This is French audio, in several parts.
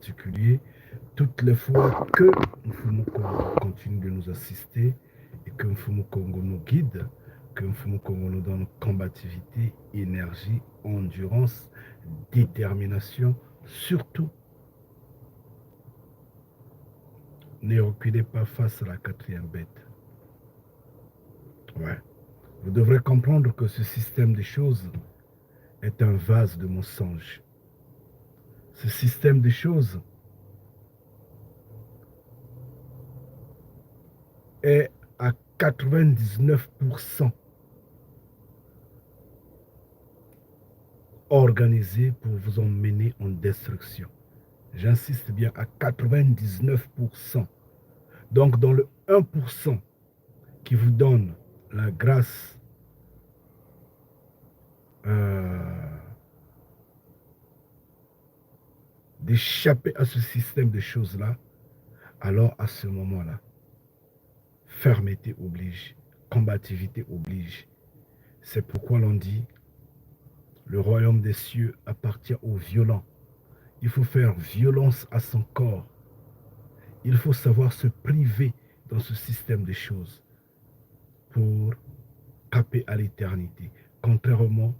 particulier, toutes les fois que Mfumu Kongo continue de nous assister et que Mfumu Kongo nous guide, que Mfumu Kongo nous donne combativité, énergie, endurance, détermination, surtout, ne reculez pas face à la quatrième bête. Ouais. Vous devrez comprendre que ce système de choses est un vase de mensonges. Ce système de choses est à 99% organisé pour vous emmener en destruction. J'insiste bien à 99%. Donc dans le 1% qui vous donne la grâce d'échapper à ce système de choses-là, alors à ce moment-là, fermeté oblige, combativité oblige. C'est pourquoi l'on dit, le royaume des cieux appartient aux violents. Il faut faire violence à son corps. Il faut savoir se priver dans ce système de choses pour taper à l'éternité. Contrairement,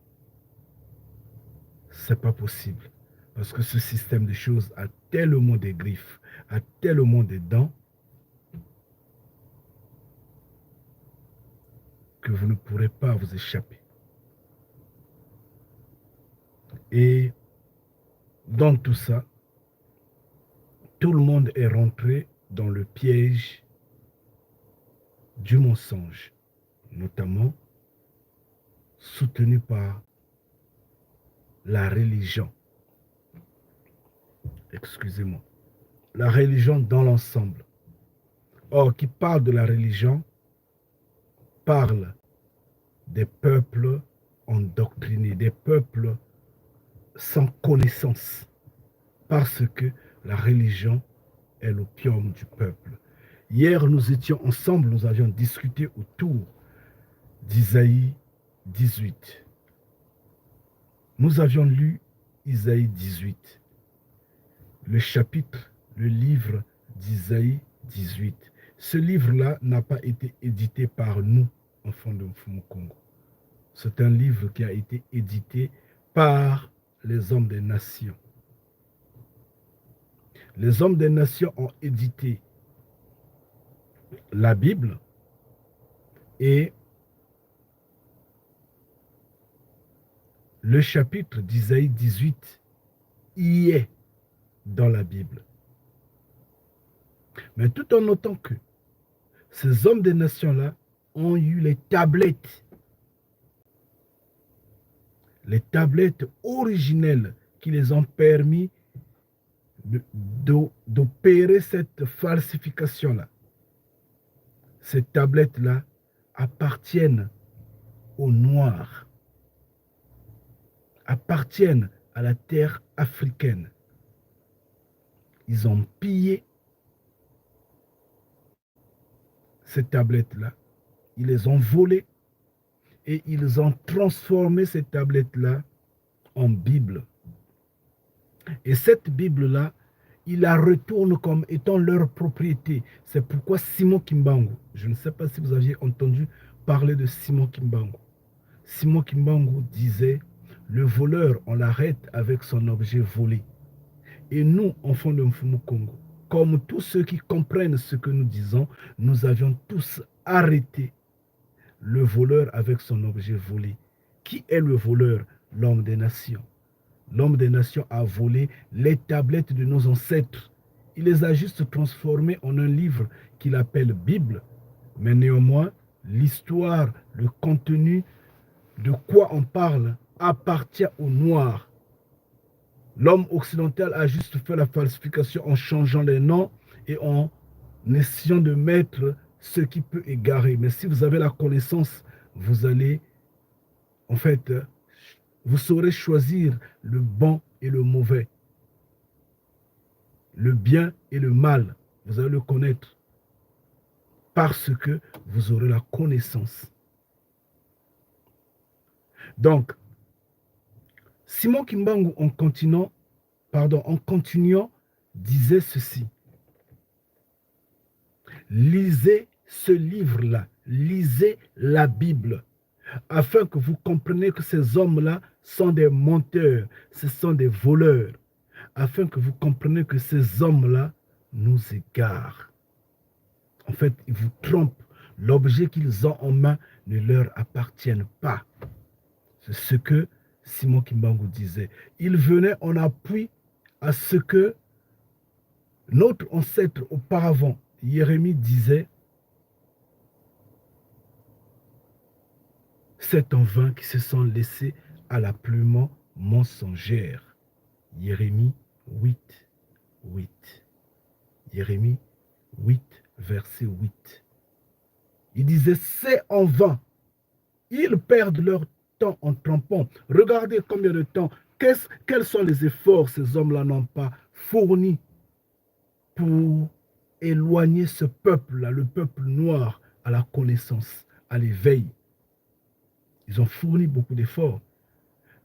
c'est pas possible. Parce que ce système de choses a tellement de griffes, a tellement de dents, que vous ne pourrez pas vous échapper. Et dans tout ça, tout le monde est rentré dans le piège du mensonge, notamment soutenu par la religion. Excusez-moi. La religion dans l'ensemble. Or, qui parle de la religion, parle des peuples endoctrinés, des peuples sans connaissance, parce que la religion est l'opium du peuple. Hier, nous étions ensemble, nous avions discuté autour d'Isaïe 18. Nous avions lu Isaïe 18, le chapitre, le livre d'Isaïe 18. Ce livre-là n'a pas été édité par nous, enfants de Mfumu Kongo. C'est un livre qui a été édité par les hommes des nations. Les hommes des nations ont édité la Bible et le chapitre d'Isaïe 18 y est dans la Bible. Mais tout en notant que ces hommes des nations-là ont eu les tablettes originelles qui les ont permis d'opérer cette falsification-là. Ces tablettes-là appartiennent aux Noirs, appartiennent à la terre africaine. Ils ont pillé ces tablettes-là, ils les ont volées et ils ont transformé ces tablettes-là en Bible. Et cette Bible-là, ils la retournent comme étant leur propriété. C'est pourquoi Simon Kimbangu, je ne sais pas si vous aviez entendu parler de Simon Kimbangu. Simon Kimbangu disait, le voleur, on l'arrête avec son objet volé. Et nous, enfants de Mfumu Kongo, comme tous ceux qui comprennent ce que nous disons, nous avions tous arrêté le voleur avec son objet volé. Qui est le voleur? L'homme des nations. L'homme des nations a volé les tablettes de nos ancêtres. Il les a juste transformées en un livre qu'il appelle Bible. Mais néanmoins, l'histoire, le contenu de quoi on parle appartient aux Noirs. L'homme occidental a juste fait la falsification en changeant les noms et en essayant de mettre ce qui peut égarer. Mais si vous avez la connaissance, vous allez, en fait, vous saurez choisir le bon et le mauvais, le bien et le mal. Vous allez le connaître parce que vous aurez la connaissance. Donc, Simon Kimbangu, en continuant, disait ceci. Lisez ce livre-là, lisez la Bible, afin que vous compreniez que ces hommes-là sont des menteurs, ce sont des voleurs, afin que vous compreniez que ces hommes-là nous égarent. En fait, ils vous trompent. L'objet qu'ils ont en main ne leur appartient pas. C'est ce que Simon Kimbangu disait. Il venait en appui à ce que notre ancêtre auparavant, Jérémie, disait. C'est en vain qui se sont laissés à la plume mensongère. Jérémie 8, 8. Jérémie 8, verset 8. Il disait, c'est en vain. Ils perdent leur temps en trompant. Regardez combien de temps, quels sont les efforts ces hommes-là n'ont pas fournis pour éloigner ce peuple-là, le peuple noir, à la connaissance, à l'éveil. Ils ont fourni beaucoup d'efforts.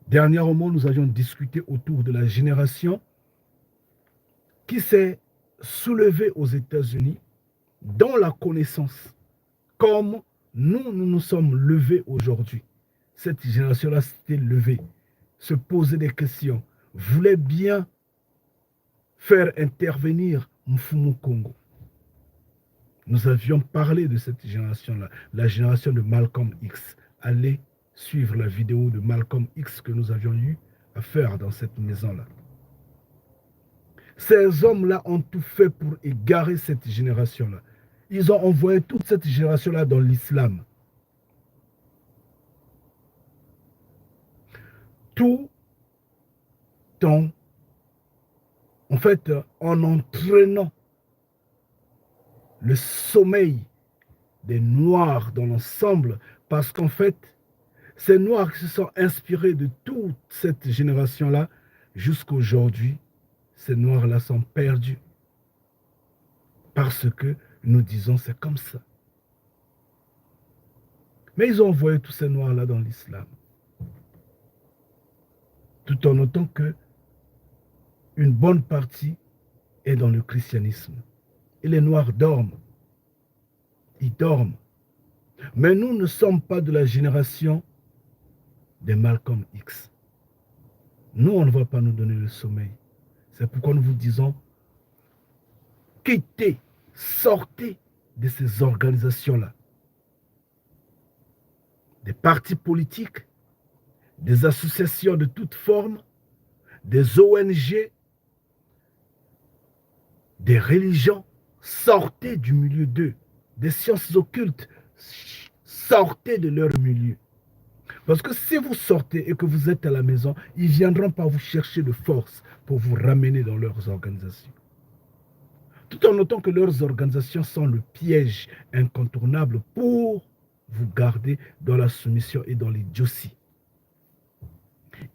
Dernièrement, nous avions discuté autour de la génération qui s'est soulevée aux États-Unis dans la connaissance, comme nous nous sommes levés aujourd'hui. Cette génération-là s'était levée, se posait des questions, voulait bien faire intervenir Mfumu Congo. Nous avions parlé de cette génération-là, la génération de Malcolm X. Allez suivre la vidéo de Malcolm X que nous avions eu à faire dans cette maison-là. Ces hommes-là ont tout fait pour égarer cette génération-là. Ils ont envoyé toute cette génération-là dans l'islam. Tout en fait, en entraînant le sommeil des Noirs dans l'ensemble, parce qu'en fait, ces Noirs qui se sont inspirés de toute cette génération-là, jusqu'à aujourd'hui, ces Noirs-là sont perdus. Parce que nous disons c'est comme ça. Mais ils ont envoyé tous ces Noirs-là dans l'islam. Tout en notant que une bonne partie est dans le christianisme. Et les Noirs dorment. Ils dorment. Mais nous ne sommes pas de la génération de Malcolm X. Nous, on ne va pas nous donner le sommeil. C'est pourquoi nous vous disons, quittez, sortez de ces organisations-là. Des partis politiques, des associations de toutes formes, des ONG, des religions, sortez du milieu d'eux, des sciences occultes, sortez de leur milieu. Parce que si vous sortez et que vous êtes à la maison, ils ne viendront pas vous chercher de force pour vous ramener dans leurs organisations. Tout en notant que leurs organisations sont le piège incontournable pour vous garder dans la soumission et dans l'idiotie.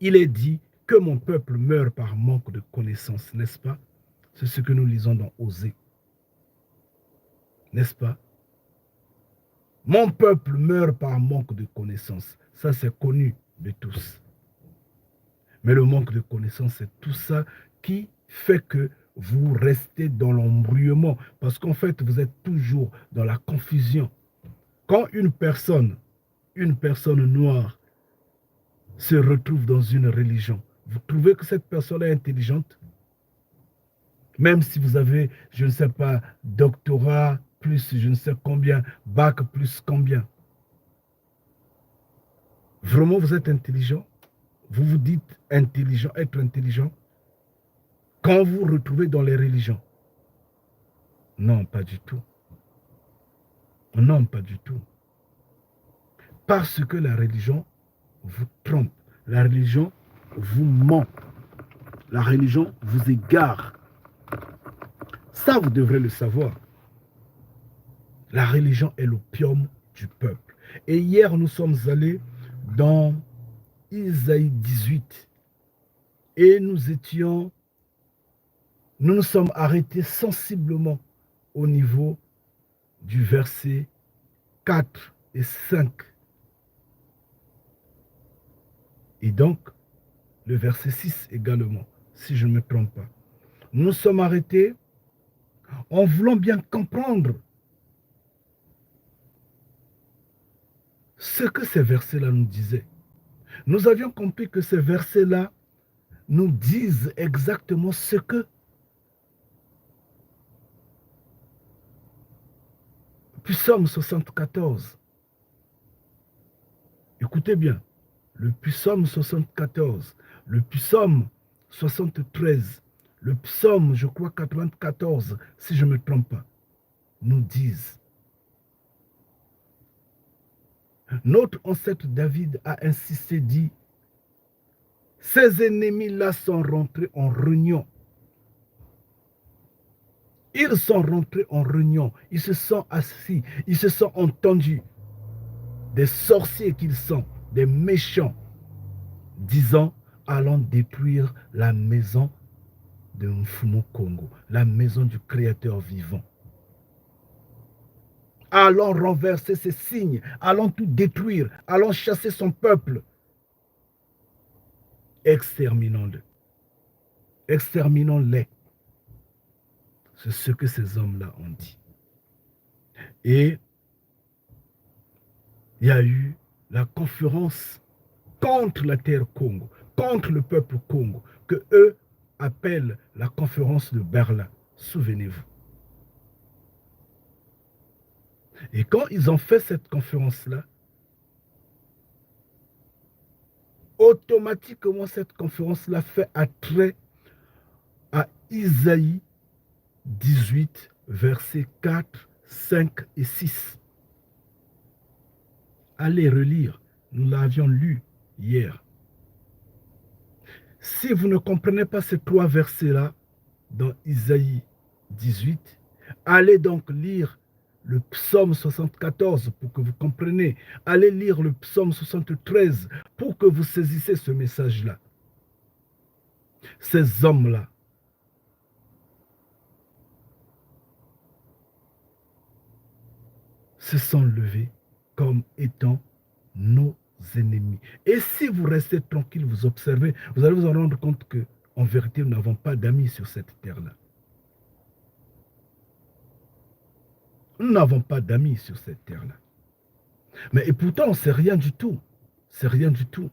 Il est dit que mon peuple meurt par manque de connaissances, n'est-ce pas? C'est ce que nous lisons dans Osée. N'est-ce pas? Mon peuple meurt par manque de connaissances. Ça, c'est connu de tous. Mais le manque de connaissances, c'est tout ça qui fait que vous restez dans l'embrouillement. Parce qu'en fait, vous êtes toujours dans la confusion. Quand une personne noire se retrouve dans une religion, vous trouvez que cette personne est intelligente? Même si vous avez, je ne sais pas, doctorat, plus je ne sais combien, bac plus combien. Vraiment, vous êtes intelligent? Vous vous dites intelligent, être intelligent? Quand vous vous retrouvez dans les religions? Non, pas du tout. Non, pas du tout. Parce que la religion vous trompe. La religion vous ment. La religion vous égare. Ça, vous devrez le savoir. La religion est l'opium du peuple. Et hier, nous sommes allés dans Isaïe 18. Et nous nous sommes arrêtés sensiblement au niveau du verset 4 et 5. Et donc, le verset 6 également, si je ne me trompe pas. nous sommes arrêtés en voulant bien comprendre ce que ces versets-là nous disaient. Nous avions compris que ces versets-là nous disent exactement ce que Psaume 74. Écoutez bien, le psaume 74, le psaume 73, le psaume, je crois, 94, si je ne me trompe pas, nous disent. Notre ancêtre David a insisté, dit, ces ennemis-là sont rentrés en réunion. Ils sont rentrés en réunion, ils se sont assis, ils se sont entendus. Des sorciers qu'ils sont, des méchants, disant, allons détruire la maison de Mfumu Kongo, la maison du Créateur vivant. Allons renverser ses signes, allons tout détruire, allons chasser son peuple. Exterminons-le. Exterminons-les. C'est ce que ces hommes-là ont dit. Et il y a eu la conférence contre la terre Congo, contre le peuple Congo, que eux appellent la conférence de Berlin. Souvenez-vous. Et quand ils ont fait cette conférence-là, automatiquement cette conférence-là fait attrait à Isaïe 18, versets 4, 5 et 6. Allez relire, nous l'avions lu hier. Si vous ne comprenez pas ces trois versets-là dans Isaïe 18, allez donc lire le psaume 74 pour que vous compreniez. Allez lire le psaume 73 pour que vous saisissez ce message-là. Ces hommes-là se sont levés comme étant nos ennemis. Et si vous restez tranquille, vous observez, vous allez vous en rendre compte que, en vérité, nous n'avons pas d'amis sur cette terre-là. Nous n'avons pas d'amis sur cette terre-là. Mais et pourtant, c'est rien du tout. C'est rien du tout.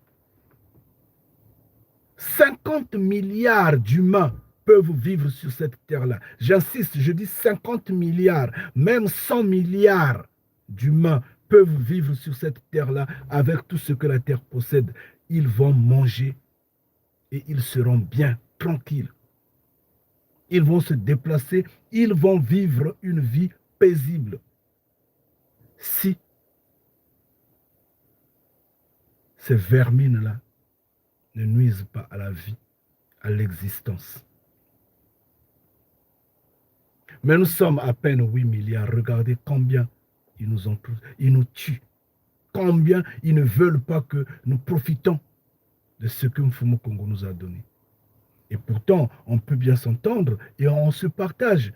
50 milliards d'humains peuvent vivre sur cette terre-là. J'insiste, je dis 50 milliards, même 100 milliards d'humains peuvent vivre sur cette terre-là avec tout ce que la terre possède. Ils vont manger et ils seront bien, tranquilles. Ils vont se déplacer, ils vont vivre une vie paisible. Si ces vermines-là ne nuisent pas à la vie, à l'existence. Mais nous sommes à peine 8 milliards. Regardez combien ils nous ont tous, ils nous tuent. Combien ils ne veulent pas que nous profitons de ce que Mfumu Kongo nous a donné. Et pourtant, on peut bien s'entendre et on se partage.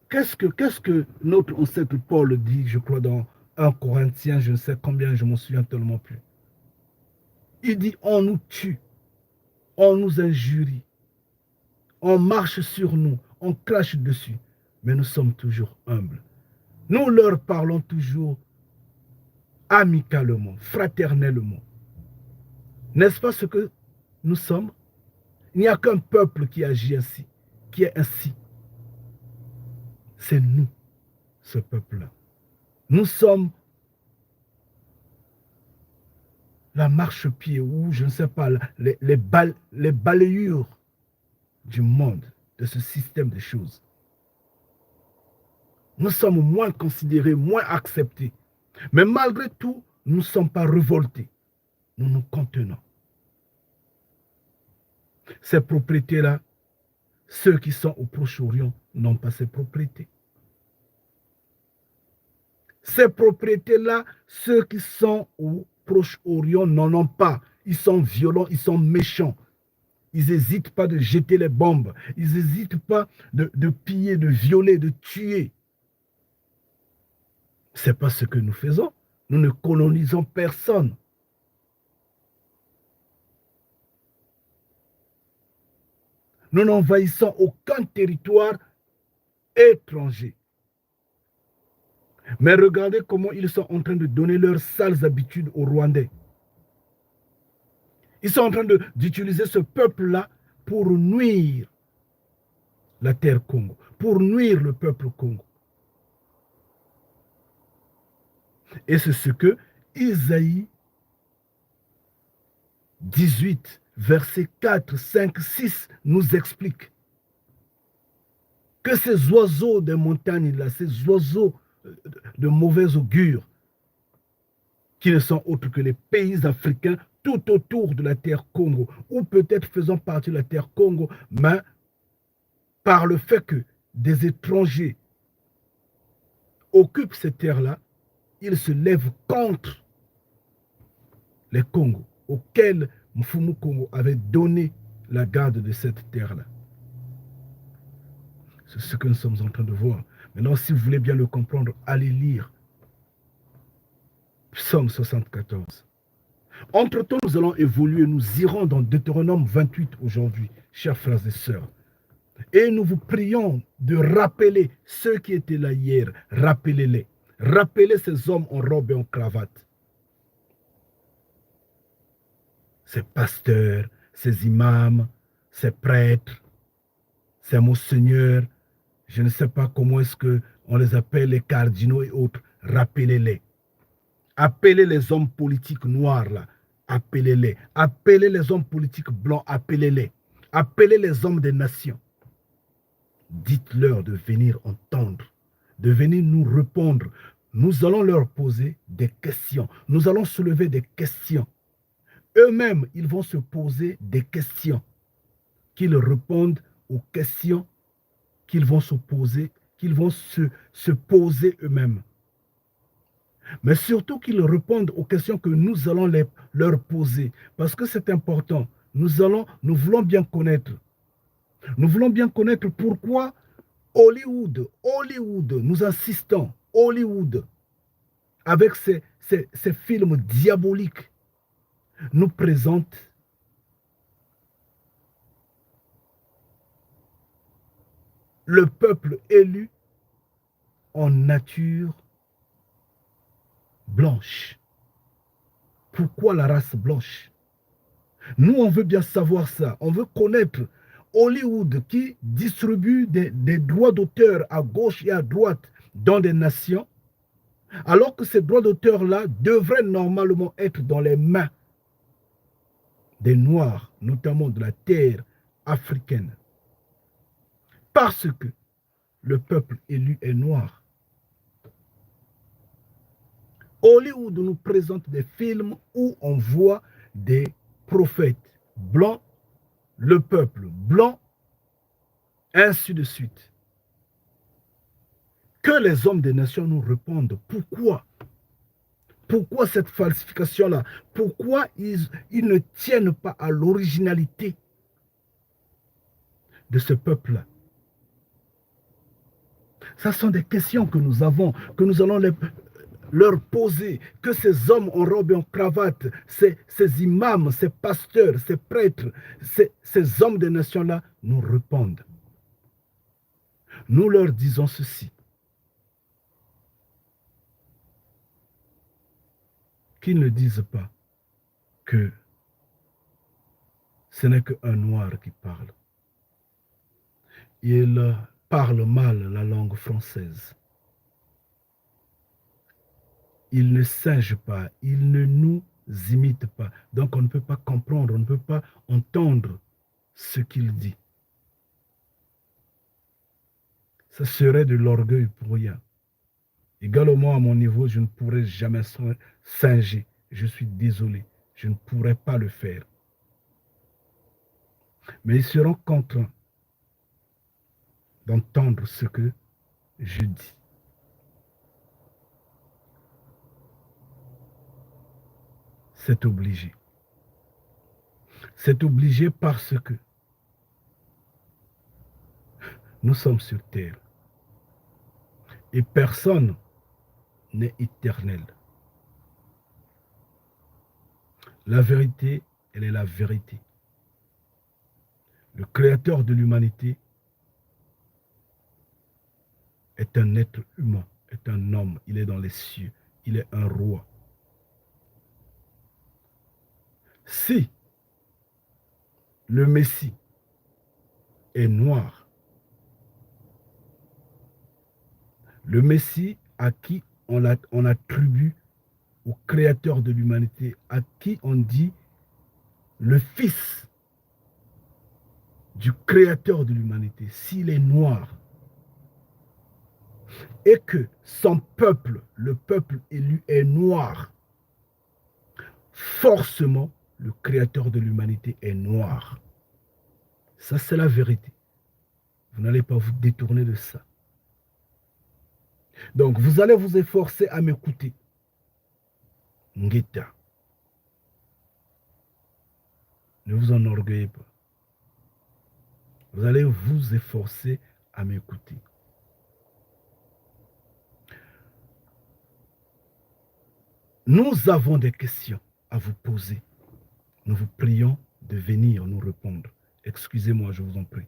Qu'est-ce que notre ancêtre Paul dit, je crois, dans 1 Corinthiens, je ne sais combien, je m'en souviens tellement plus. Il dit, on nous tue, on nous injurie, on marche sur nous, on crache dessus, mais nous sommes toujours humbles. Nous leur parlons toujours amicalement, fraternellement. N'est-ce pas ce que nous sommes? Il n'y a qu'un peuple qui agit ainsi, qui est ainsi. C'est nous, ce peuple-là. Nous sommes la marche-pied ou, je ne sais pas, les balayures du monde, de ce système de choses. Nous sommes moins considérés, moins acceptés. Mais malgré tout, nous ne sommes pas révoltés. Nous nous contenons. Ces propriétés-là, ceux qui sont au Proche-Orient n'ont pas ces propriétés. Ces propriétés-là, ceux qui sont au Proche-Orient n'en ont pas. Ils sont violents, ils sont méchants. Ils n'hésitent pas de jeter les bombes. Ils n'hésitent pas de piller, de violer, de tuer. Ce n'est pas ce que nous faisons. Nous ne colonisons personne. nous n'envahissons aucun territoire étranger. Mais regardez comment ils sont en train de donner leurs sales habitudes aux Rwandais. Ils sont en train d'utiliser ce peuple-là pour nuire la terre Congo, pour nuire le peuple Congo. Et c'est ce que Isaïe 18, versets 4, 5, 6 nous explique. Que ces oiseaux des montagnes-là, ces oiseaux de mauvais augure, qui ne sont autres que les pays africains tout autour de la terre Congo, ou peut-être faisant partie de la terre Congo, mais par le fait que des étrangers occupent ces terres-là, ils se lèvent contre les Congos, auxquels Mfumu Congo avait donné la garde de cette terre-là. C'est ce que nous sommes en train de voir. Maintenant, si vous voulez bien le comprendre, allez lire Psaume 74. Entre-temps, nous allons évoluer, nous irons dans Deutéronome 28 aujourd'hui, chers frères et sœurs. Et nous vous prions de rappeler ceux qui étaient là hier, rappelez-les. Rappelez ces hommes en robe et en cravate. Ces pasteurs, ces imams, ces prêtres, ces monseigneurs, je ne sais pas comment est-ce qu'on les appelle, les cardinaux et autres, rappelez-les. Appelez les hommes politiques noirs là, appelez-les. Appelez les hommes politiques blancs, appelez-les. Appelez les hommes des nations. Dites-leur de venir entendre, de venir nous répondre. Nous allons leur poser des questions. Nous allons soulever des questions. Eux-mêmes, ils vont se poser des questions. Qu'ils répondent aux questions qu'ils vont se poser, se poser eux-mêmes. Mais surtout qu'ils répondent aux questions que nous allons leur poser. Parce que c'est important. Nous voulons bien connaître. Nous voulons bien connaître pourquoi Hollywood, nous insistons, Hollywood, avec ces films diaboliques, nous présente le peuple élu en nature blanche. Pourquoi la race blanche? Nous, on veut bien savoir ça. On veut connaître Hollywood qui distribue des droits d'auteur à gauche et à droite dans des nations, alors que ces droits d'auteur-là devraient normalement être dans les mains des Noirs, notamment de la terre africaine. Parce que le peuple élu est noir. Hollywood nous présente des films où on voit des prophètes blancs, le peuple blanc, ainsi de suite. Que les hommes des nations nous répondent. Pourquoi? Pourquoi cette falsification-là? Pourquoi ils ne tiennent pas à l'originalité de ce peuple-là? Ce sont des questions que nous avons, que nous allons leur poser, que ces hommes en robe et en cravate, ces imams, ces pasteurs, ces prêtres, ces hommes des nations-là nous répondent. Nous leur disons ceci. Qu'ils ne disent pas que ce n'est qu'un noir qui parle. Il parle mal la langue française. Il ne singe pas, il ne nous imite pas. Donc on ne peut pas comprendre, on ne peut pas entendre ce qu'il dit. Ce serait de l'orgueil pour rien. Également à mon niveau, je ne pourrais jamais singer. Je suis désolé, je ne pourrais pas le faire. Mais ils seront contraints d'entendre ce que je dis. C'est obligé. C'est obligé parce que nous sommes sur terre. Et personne n'est éternel. La vérité, elle est la vérité. Le créateur de l'humanité est un être humain, est un homme, il est dans les cieux, il est un roi. Si le Messie est noir, le Messie à qui on attribue au créateur de l'humanité, à qui on dit le fils du créateur de l'humanité, s'il est noir, et que son peuple, le peuple élu est noir, forcément, le créateur de l'humanité est noir. Ça, c'est la vérité. Vous n'allez pas vous détourner de ça. Donc, vous allez vous efforcer à m'écouter. Ngeta. Ne vous enorgueillez pas. Vous allez vous efforcer à m'écouter. Nous avons des questions à vous poser. Nous vous prions de venir nous répondre. Excusez-moi, je vous en prie.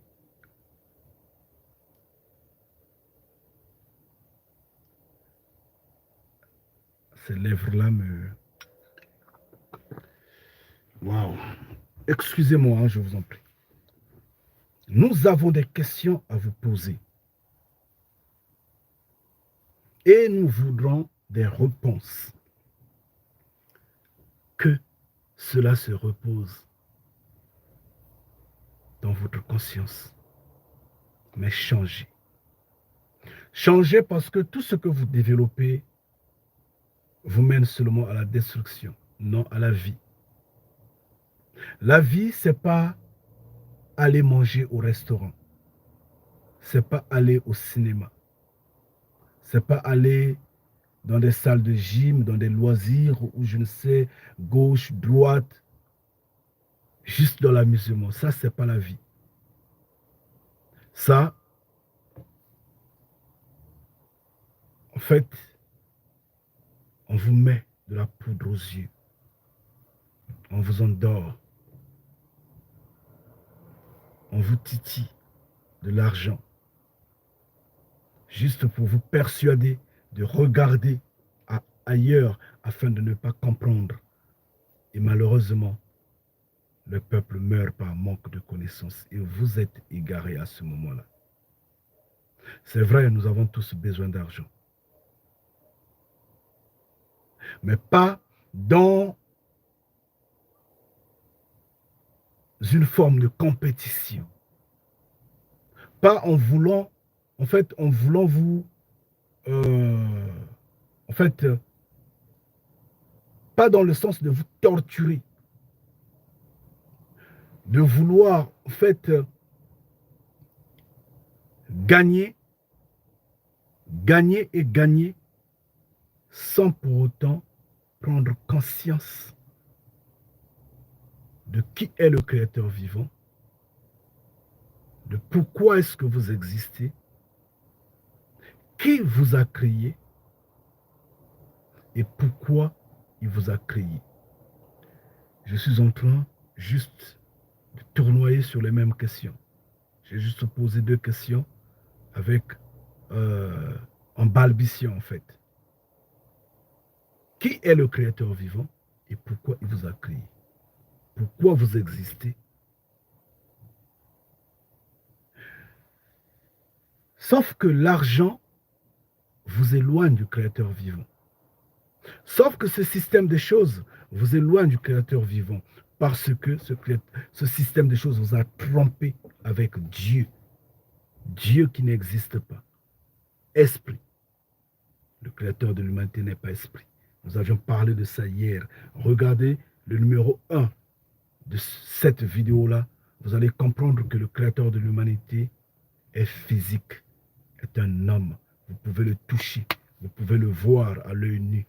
Ces lèvres-là me... Waouh. Excusez-moi, hein, je vous en prie. Nous avons des questions à vous poser. Et nous voudrons des réponses. Que cela se repose dans votre conscience. Mais changez. Changez parce que tout ce que vous développez vous mène seulement à la destruction, non à la vie. La vie, ce n'est pas aller manger au restaurant. Ce n'est pas aller au cinéma. Ce n'est pas aller dans des salles de gym, dans des loisirs, ou je ne sais, gauche, droite, juste dans l'amusement. Ça, ce n'est pas la vie. Ça, en fait, on vous met de la poudre aux yeux. On vous endort. On vous titille de l'argent. Juste pour vous persuader de regarder ailleurs afin de ne pas comprendre. Et malheureusement, le peuple meurt par manque de connaissances et vous êtes égarés à ce moment-là. C'est vrai, nous avons tous besoin d'argent. Mais pas dans une forme de compétition. Pas en voulant, en voulant vous, pas dans le sens de vous torturer, de vouloir, gagner et gagner sans pour autant prendre conscience de qui est le Créateur vivant, de pourquoi est-ce que vous existez, qui vous a créé et pourquoi il vous a créé. Je suis en train juste de tournoyer sur les mêmes questions. J'ai juste posé 2 questions avec en balbutiant en fait. Qui est le Créateur vivant et pourquoi il vous a créé? Pourquoi vous existez? Sauf que l'argent vous éloigne du Créateur vivant. Sauf que ce système de choses vous éloigne du Créateur vivant parce que ce système de choses vous a trompé avec Dieu. Dieu qui n'existe pas. Esprit. Le Créateur de l'humanité n'est pas esprit. Nous avions parlé de ça hier. Regardez le numéro 1 de cette vidéo-là. Vous allez comprendre que le Créateur de l'humanité est physique, est un homme. Vous pouvez le toucher, vous pouvez le voir à l'œil nu.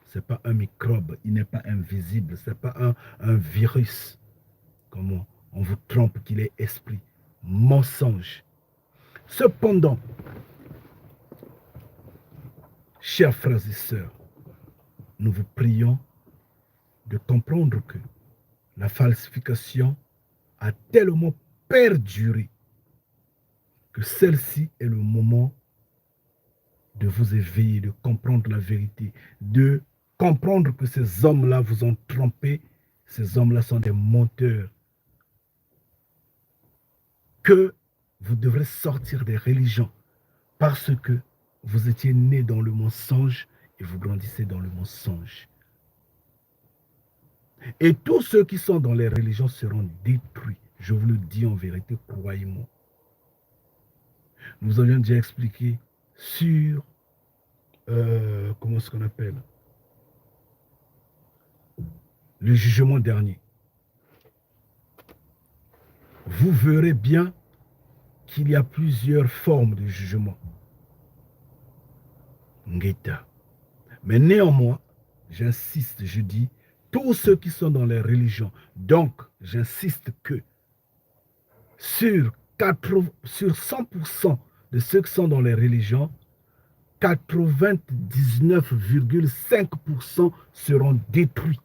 Ce n'est pas un microbe, il n'est pas invisible, ce n'est pas un virus. Comment on vous trompe qu'il est esprit. Mensonge. Cependant, chers frères et sœurs, nous vous prions de comprendre que la falsification a tellement perdurer, que celle-ci est le moment de vous éveiller, de comprendre la vérité, de comprendre que ces hommes-là vous ont trompé, ces hommes-là sont des menteurs, que vous devrez sortir des religions parce que vous étiez nés dans le mensonge et vous grandissez dans le mensonge. Et tous ceux qui sont dans les religions seront détruits. Je vous le dis en vérité, croyez-moi. Nous avions déjà expliqué sur, comment est-ce qu'on appelle, le jugement dernier. Vous verrez bien qu'il y a plusieurs formes de jugement. Ngeta. Mais néanmoins, j'insiste, je dis, tous ceux qui sont dans les religions, donc j'insiste que sur 100% de ceux qui sont dans les religions, 99,5% seront détruits.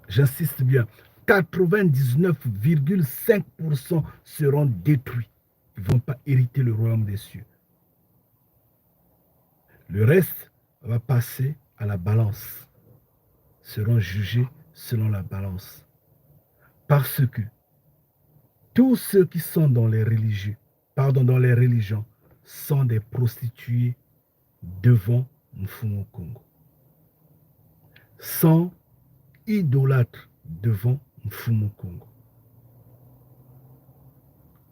J'insiste bien, 99,5% seront détruits. Ils ne vont pas hériter le royaume des cieux. Le reste va passer à la balance, seront jugés selon la balance. Parce que tous ceux qui sont dans les religions sont des prostituées devant Mfumu Kongo. Sont idolâtres devant Mfumu Kongo.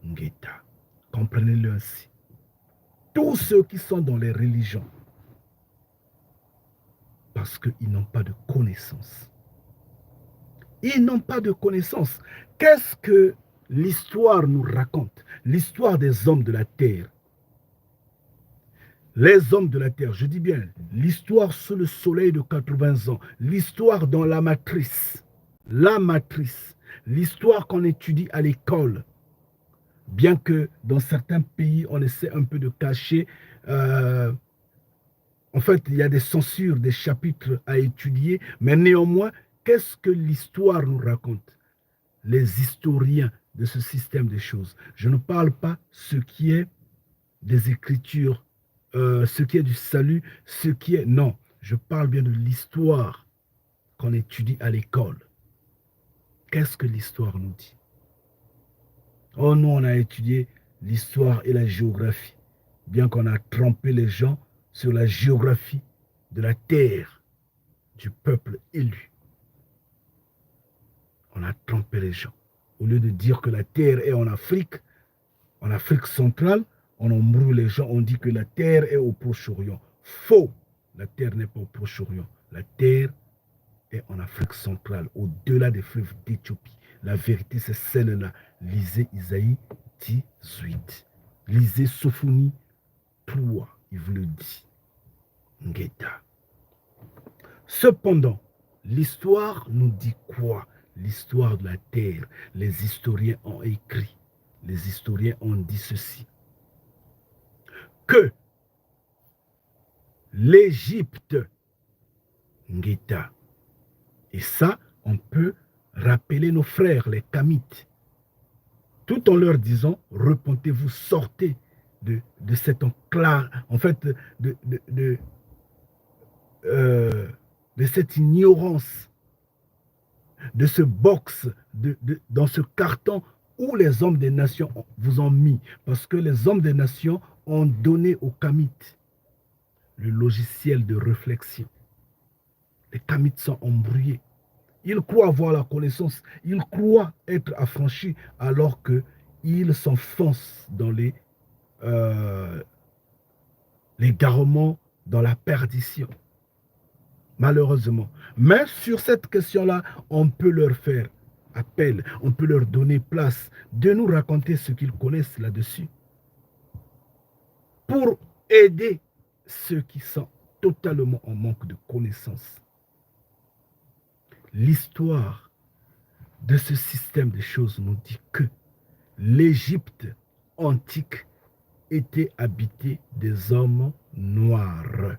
Ngeta. Comprenez-le ainsi. Tous ceux qui sont dans les religions, parce qu'ils n'ont pas de connaissance. Ils n'ont pas de connaissance. Qu'est-ce que l'histoire nous raconte? L'histoire des hommes de la terre. Les hommes de la terre, je dis bien, l'histoire sous le soleil de 80 ans, l'histoire dans la matrice, l'histoire qu'on étudie à l'école, bien que dans certains pays, on essaie un peu de cacher. En fait, il y a des censures, des chapitres à étudier, mais néanmoins, qu'est-ce que l'histoire nous raconte? Les historiens de ce système de choses. Je ne parle pas ce qui est des écritures, ce qui est du salut, ce qui est... Non, je parle bien de l'histoire qu'on étudie à l'école. Qu'est-ce que l'histoire nous dit? Oh, nous, on a étudié l'histoire et la géographie, bien qu'on a trompé les gens sur la géographie de la terre, du peuple élu. On a trompé les gens. Au lieu de dire que la terre est en Afrique centrale, on embrouille les gens, on dit que la terre est au Proche-Orient. Faux! La terre n'est pas au Proche-Orient. La terre est en Afrique centrale, au-delà des fleuves d'Éthiopie. La vérité, c'est celle-là. Lisez Isaïe 18. Lisez Sophonie 3. Il vous le dit. Ngeta. Cependant, l'histoire nous dit quoi? L'histoire de la terre. Les historiens ont écrit. Les historiens ont dit ceci. Que l'Égypte, Ngeta, et ça, on peut rappeler nos frères, les Kamites, tout en leur disant, repentez-vous, sortez de cette enclave, en fait, de cette ignorance, de ce box, dans ce carton où les hommes des nations vous ont mis. Parce que les hommes des nations ont donné aux Kamites le logiciel de réflexion. Les Kamites sont embrouillés. Ils croient avoir la connaissance, ils croient être affranchis alors qu'ils s'enfoncent dans l'égarement, dans la perdition. Malheureusement. Mais sur cette question-là, on peut leur faire appel, on peut leur donner place de nous raconter ce qu'ils connaissent là-dessus pour aider ceux qui sont totalement en manque de connaissances. L'histoire de ce système de choses nous dit que l'Égypte antique était habitée des hommes noirs.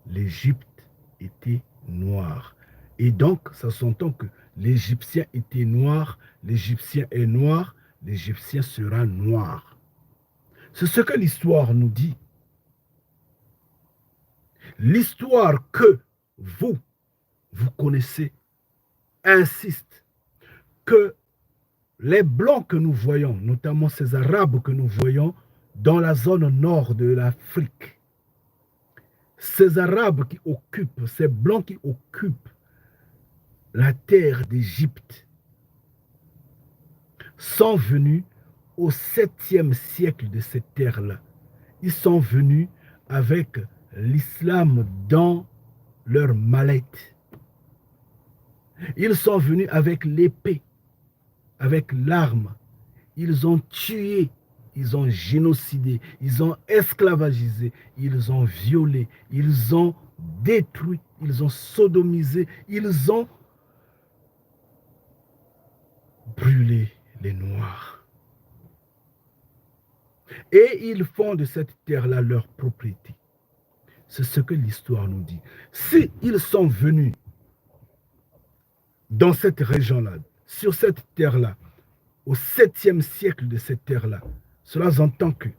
L'Égypte était noire. Et donc, ça s'entend que l'Égyptien était noir, l'Égyptien est noir, l'Égyptien sera noir. C'est ce que l'histoire nous dit. L'histoire que vous connaissez insiste que les Blancs que nous voyons, notamment ces Arabes que nous voyons dans la zone nord de l'Afrique, ces Arabes qui occupent, ces Blancs qui occupent la terre d'Égypte, sont venus au 7e siècle de cette terre-là. Ils sont venus avec l'islam dans leur mallette. Ils sont venus avec l'épée, avec l'arme. Ils ont tué, ils ont génocidé, ils ont esclavagisé, ils ont violé, ils ont détruit, ils ont sodomisé, ils ont brûlé les Noirs. Et ils font de cette terre-là leur propriété. C'est ce que l'histoire nous dit. Si ils sont venus dans cette région-là, sur cette terre-là, au 7e siècle de cette terre-là, cela entend que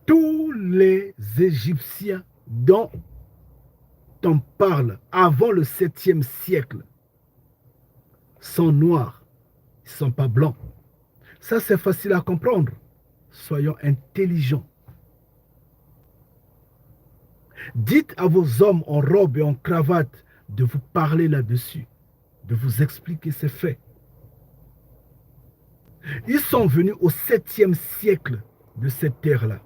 tous les Égyptiens dont on parle avant le 7e siècle sont noirs, ils ne sont pas blancs. Ça, c'est facile à comprendre. Soyons intelligents. Dites à vos hommes en robe et en cravate de vous parler là-dessus, de vous expliquer ces faits. Ils sont venus au 7e siècle de cette terre-là.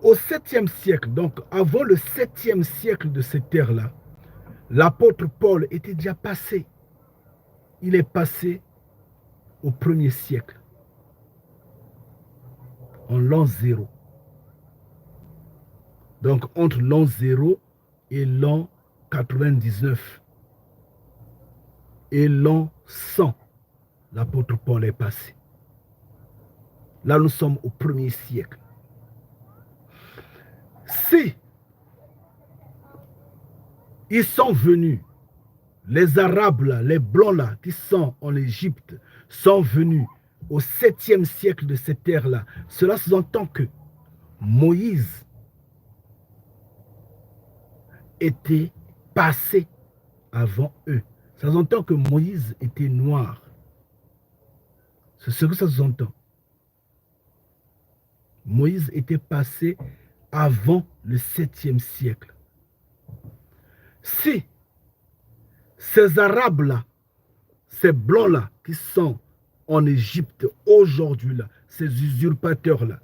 Au 7e siècle, donc avant le 7e siècle de cette terre-là, l'apôtre Paul était déjà passé. Il est passé au 1er siècle, en l'an 0. Donc entre l'an 0 et l'an 99 et l'an 100, l'apôtre Paul est passé. Là, nous sommes au 1er siècle. Si ils sont venus, les Arabes là, les Blancs là, qui sont en Égypte, sont venus au 7e siècle de cette terre-là, cela sous-entend que Moïse était passé avant eux. Ça sous-entend que Moïse était noir. C'est ce que ça sous-entend. Moïse était passé avant le 7e siècle. Si ces Arabes-là, ces Blancs-là qui sont en Égypte aujourd'hui-là, ces usurpateurs-là,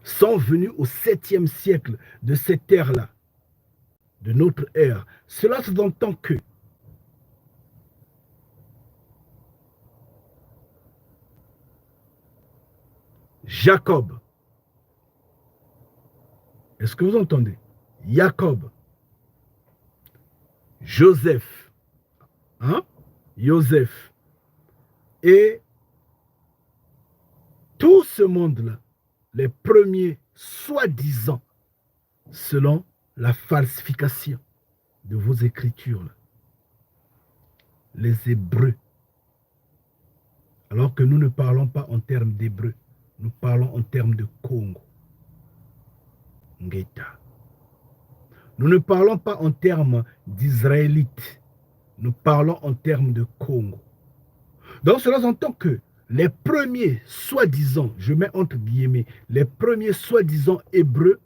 sont venus au 7e siècle de cette ère-là, de notre ère, cela sous-entend que Jacob, est-ce que vous entendez? Jacob, Joseph, hein? Joseph, et tout ce monde-là, les premiers soi-disant, selon la falsification de vos écritures, là, les Hébreux, alors que nous ne parlons pas en termes d'Hébreux, nous parlons en termes de Congo. Ngeta. Nous ne parlons pas en termes d'Israélites, nous parlons en termes de Congo. Donc cela entend que les premiers soi-disant, je mets entre guillemets, les premiers soi-disant Hébreux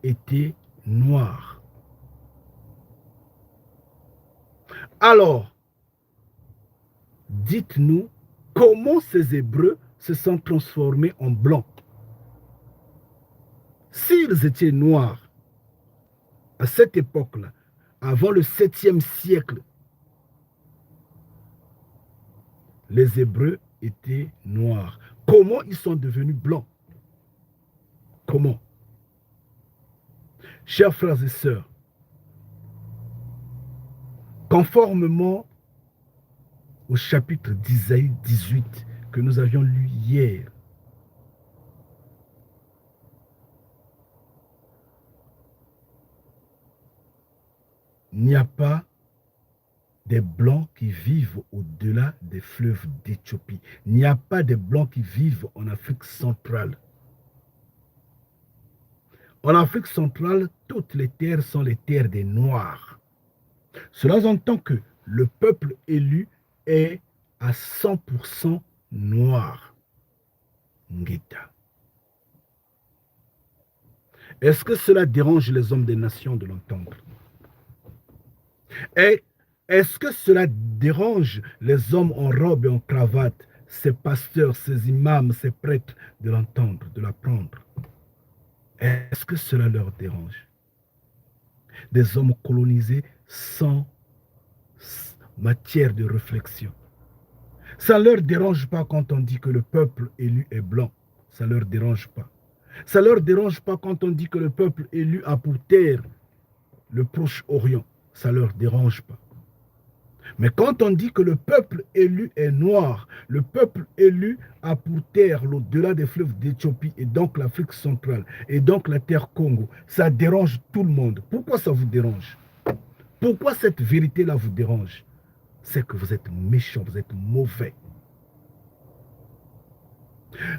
étaient noirs. Alors, dites-nous comment ces Hébreux se sont transformés en blancs. S'ils étaient noirs, à cette époque-là, avant le 7e siècle, les Hébreux étaient noirs. Comment ils sont devenus blancs? Comment? Chers frères et sœurs, conformément au chapitre d'Isaïe 18 que nous avions lu hier, il n'y a pas des Blancs qui vivent au-delà des fleuves d'Éthiopie. Il n'y a pas de Blancs qui vivent en Afrique centrale. En Afrique centrale, toutes les terres sont les terres des Noirs. Cela entend que le peuple élu est à 100% noir. Ngeta. Est-ce que cela dérange les hommes des nations de l'entendre? Et est-ce que cela dérange les hommes en robe et en cravate, ces pasteurs, ces imams, ces prêtres, de l'entendre, de l'apprendre? Est-ce que cela leur dérange? Des hommes colonisés sans matière de réflexion. Ça ne leur dérange pas quand on dit que le peuple élu est blanc. Ça ne leur dérange pas. Ça ne leur dérange pas quand on dit que le peuple élu a pour terre le Proche-Orient. Ça ne leur dérange pas. Mais quand on dit que le peuple élu est noir, le peuple élu a pour terre l'au-delà des fleuves d'Éthiopie et donc l'Afrique centrale et donc la terre Congo, ça dérange tout le monde. Pourquoi ça vous dérange? Pourquoi cette vérité-là vous dérange? C'est que vous êtes méchant, vous êtes mauvais.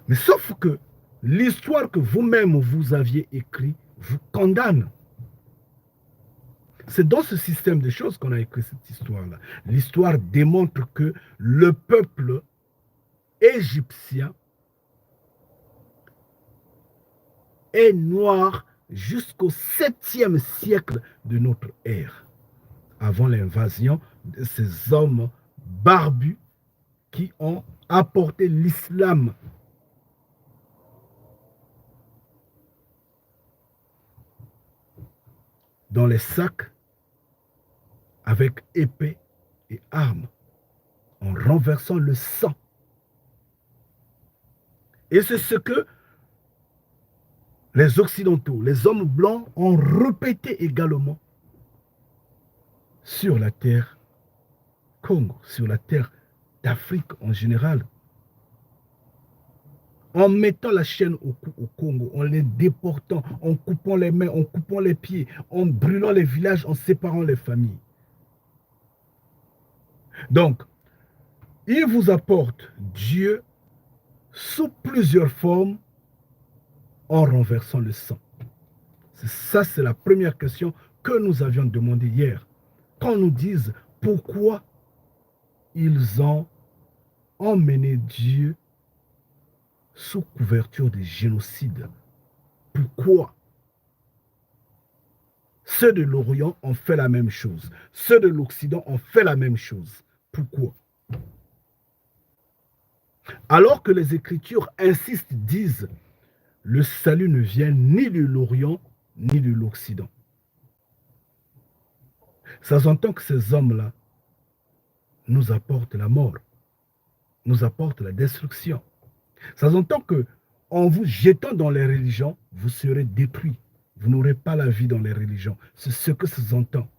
Mais sauf que l'histoire que vous-même vous aviez écrite vous condamne. C'est dans ce système de choses qu'on a écrit cette histoire-là. L'histoire démontre que le peuple égyptien est noir jusqu'au 7e siècle de notre ère, avant l'invasion de ces hommes barbus qui ont apporté l'islam. Dans les sacs, avec épée et armes, en renversant le sang. Et c'est ce que les Occidentaux, les hommes blancs, ont répété également sur la terre Congo, sur la terre d'Afrique en général. En mettant la chaîne au cou au Congo, en les déportant, en coupant les mains, en coupant les pieds, en brûlant les villages, en séparant les familles. Donc, il vous apporte Dieu sous plusieurs formes en renversant le sang. Ça, c'est la première question que nous avions demandé hier. Quand on nous dise pourquoi ils ont emmené Dieu sous couverture de génocide. Pourquoi? Ceux de l'Orient ont fait la même chose. Ceux de l'Occident ont fait la même chose. Pourquoi? Alors que les Écritures insistent, disent, le salut ne vient ni de l'Orient ni de l'Occident. Ça s'entend que ces hommes-là nous apportent la mort, nous apportent la destruction. Ça s'entend que en vous jetant dans les religions, vous serez détruits. Vous n'aurez pas la vie dans les religions. C'est ce que ça s'entend.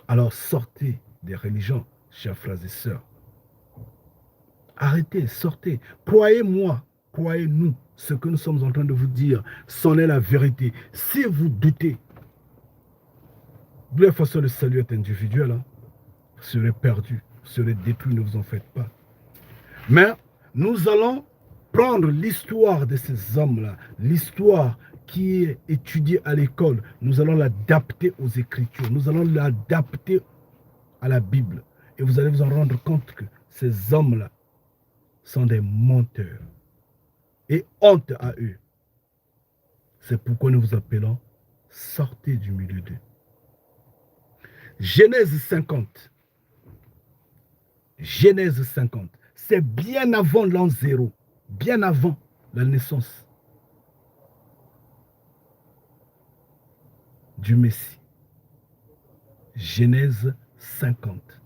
Alors sortez des religions, chers frères et sœurs. Arrêtez, sortez. Croyez-moi, croyez-nous, ce que nous sommes en train de vous dire, c'en est la vérité. Si vous doutez, de toute façon, le salut est individuel. Hein. Vous serez perdus, vous serez détruits, ne vous en faites pas. Mais nous allons prendre l'histoire de ces hommes-là, l'histoire qui est étudiée à l'école, nous allons l'adapter aux Écritures, nous allons l'adapter à la Bible. Et vous allez vous en rendre compte que ces hommes-là sont des menteurs. Et honte à eux. C'est pourquoi nous vous appelons, sortez du milieu d'eux. Genèse 50. Genèse 50. C'est bien avant l'an 0, bien avant la naissance du Messie. Genèse 50.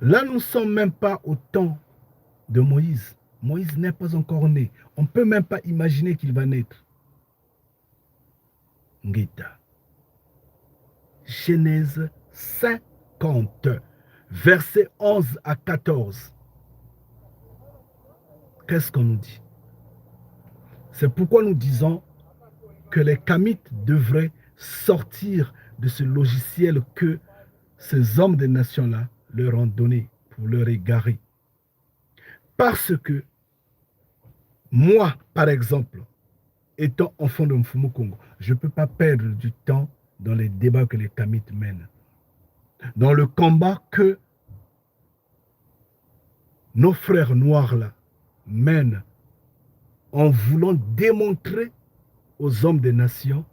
Là, nous ne sommes même pas au temps de Moïse. Moïse n'est pas encore né. On ne peut même pas imaginer qu'il va naître. Ngita. Genèse 50, versets 11 à 14. Qu'est-ce qu'on nous dit? C'est pourquoi nous disons que les Kamites devraient sortir de ce logiciel que ces hommes des nations-là leur ont donné pour leur égarer. Parce que moi, par exemple, étant enfant de Mfumu Congo, je ne peux pas perdre du temps dans les débats que les Kamites mènent, dans le combat que nos frères noirs là mènent en voulant démontrer aux hommes des nations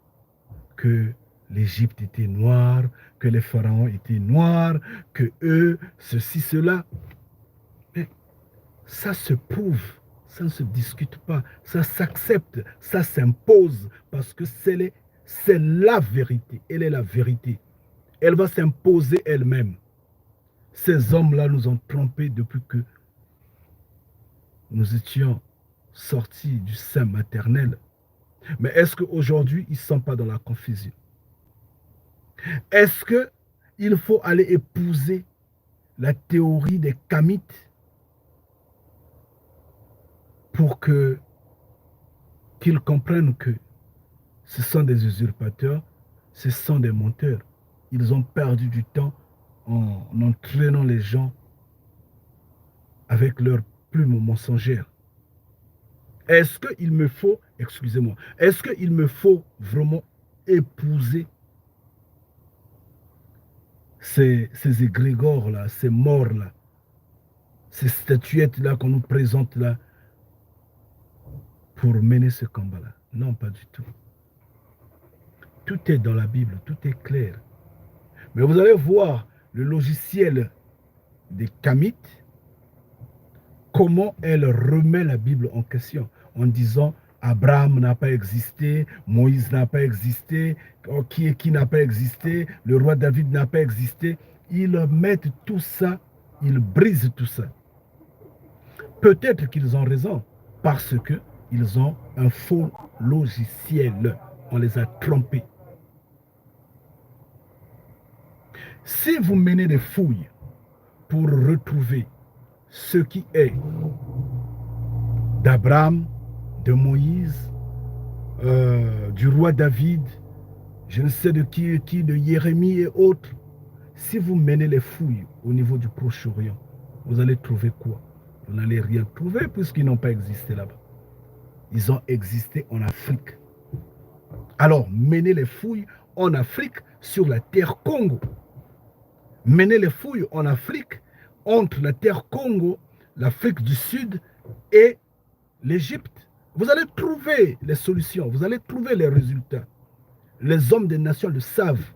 que l'Égypte était noire, que les pharaons étaient noirs, que eux, ceci, cela. Mais ça se prouve, ça ne se discute pas, ça s'accepte, ça s'impose, parce que c'est la vérité, elle est la vérité. Elle va s'imposer elle-même. Ces hommes-là nous ont trompés depuis que nous étions sortis du sein maternel. Mais est-ce qu'aujourd'hui, ils ne sont pas dans la confusion? Est-ce qu'il faut aller épouser la théorie des Kamites pour qu'ils comprennent que ce sont des usurpateurs, ce sont des menteurs. Ils ont perdu du temps en entraînant les gens avec leurs plumes mensongères. Est-ce qu'il me faut, excusez-moi, est-ce qu'il me faut vraiment épouser ces égrégores-là, ces morts-là, ces statuettes-là qu'on nous présente là pour mener ce combat-là? Non, pas du tout. Tout est dans la Bible, tout est clair. Mais vous allez voir le logiciel des Kamites, comment elle remet la Bible en question en disant Abraham n'a pas existé, Moïse n'a pas existé, qui n'a pas existé, le roi David n'a pas existé. Ils mettent tout ça, ils brisent tout ça. Peut-être qu'ils ont raison, parce qu'ils ont un faux logiciel. On les a trompés. Si vous menez des fouilles pour retrouver ce qui est d'Abraham, de Moïse, du roi David, je ne sais de qui, de Jérémie et autres, si vous menez les fouilles au niveau du Proche-Orient, vous allez trouver quoi? Vous n'allez rien trouver puisqu'ils n'ont pas existé là-bas. Ils ont existé en Afrique. Alors, menez les fouilles en Afrique sur la terre Congo. Menez les fouilles en Afrique entre la terre Congo, l'Afrique du Sud et l'Égypte. Vous allez trouver les solutions, vous allez trouver les résultats. Les hommes des nations le savent.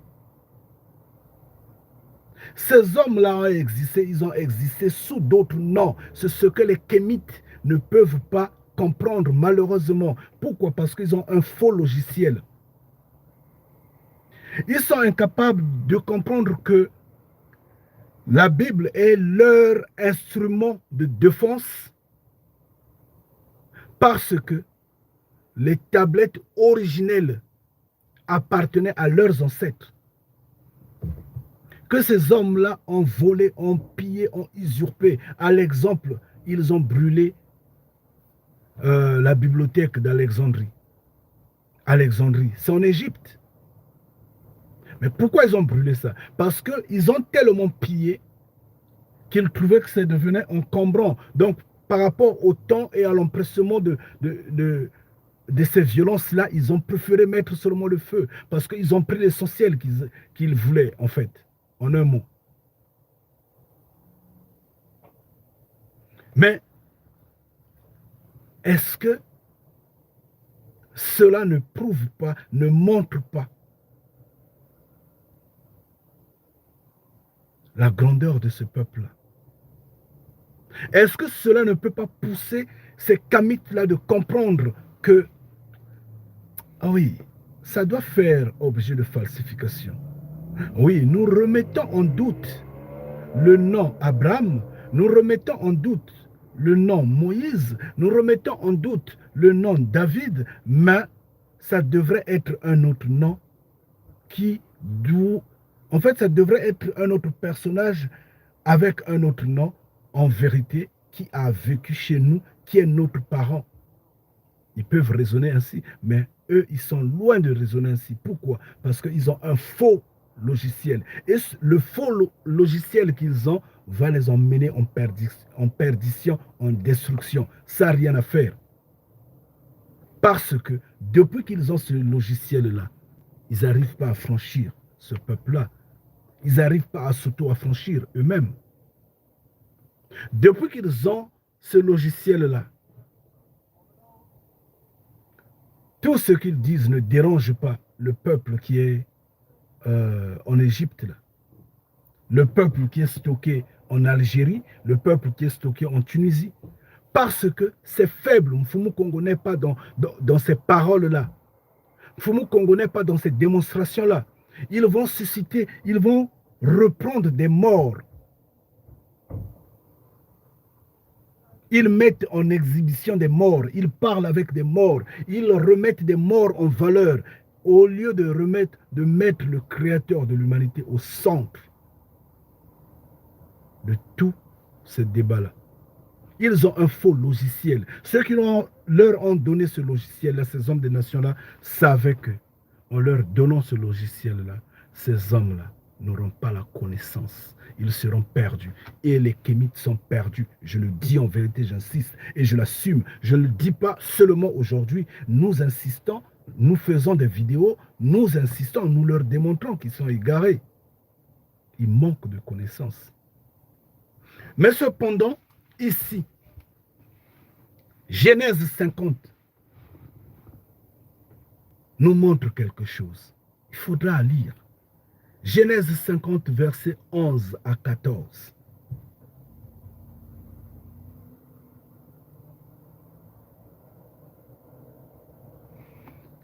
Ces hommes-là ont existé, ils ont existé sous d'autres noms. C'est ce que les Kémites ne peuvent pas comprendre malheureusement. Pourquoi? Parce qu'ils ont un faux logiciel. Ils sont incapables de comprendre que la Bible est leur instrument de défense parce que les tablettes originelles appartenaient à leurs ancêtres. Que ces hommes-là ont volé, ont pillé, ont usurpé. À l'exemple, ils ont brûlé la bibliothèque d'Alexandrie. Alexandrie, c'est en Égypte. Mais pourquoi ils ont brûlé ça? Parce qu'ils ont tellement pillé qu'ils trouvaient que ça devenait encombrant. Donc, par rapport au temps et à l'empressement de ces violences-là, ils ont préféré mettre seulement le feu. Parce qu'ils ont pris l'essentiel qu'ils voulaient, en fait, en un mot. Mais, est-ce que cela ne prouve pas, ne montre pas la grandeur de ce peuple-là? Est-ce que cela ne peut pas pousser ces Kamites-là de comprendre que, ah oui, ça doit faire objet de falsification? Oui, nous remettons en doute le nom Abraham, nous remettons en doute le nom Moïse, nous remettons en doute le nom David, mais ça devrait être un autre nom en fait, ça devrait être un autre personnage avec un autre nom, en vérité, qui a vécu chez nous, qui est notre parent. Ils peuvent raisonner ainsi, mais eux, ils sont loin de raisonner ainsi. Pourquoi? Parce qu'ils ont un faux logiciel. Et le faux logiciel qu'ils ont va les emmener en perdition, en destruction. Ça n'a rien à faire. Parce que depuis qu'ils ont ce logiciel-là, ils n'arrivent pas à franchir ce peuple-là. Ils n'arrivent pas à s'auto-affranchir eux-mêmes. Depuis qu'ils ont ce logiciel-là, tout ce qu'ils disent ne dérange pas le peuple qui est en Égypte, là. Le peuple qui est stocké en Algérie, le peuple qui est stocké en Tunisie. Parce que c'est faible. Mfumu Congo n'est pas dans ces paroles-là. Mfumu Congo n'est pas dans ces démonstrations-là. Ils vont susciter, ils vont reprendre des morts. Ils mettent en exhibition des morts. Ils parlent avec des morts. Ils remettent des morts en valeur. Au lieu de mettre le créateur de l'humanité au centre de tout ce débat-là. Ils ont un faux logiciel. Ceux qui leur ont donné ce logiciel-là, ces hommes des nations-là, savaient que, en leur donnant ce logiciel-là, ces hommes-là n'auront pas la connaissance. Ils seront perdus. Et les Kémites sont perdus. Je le dis en vérité, j'insiste, et je l'assume. Je ne le dis pas seulement aujourd'hui. Nous insistons, nous faisons des vidéos, nous insistons, nous leur démontrons qu'ils sont égarés. Ils manquent de connaissances. Mais cependant, ici, Genèse 50 nous montre quelque chose. Il faudra lire. Genèse 50, versets 11 à 14.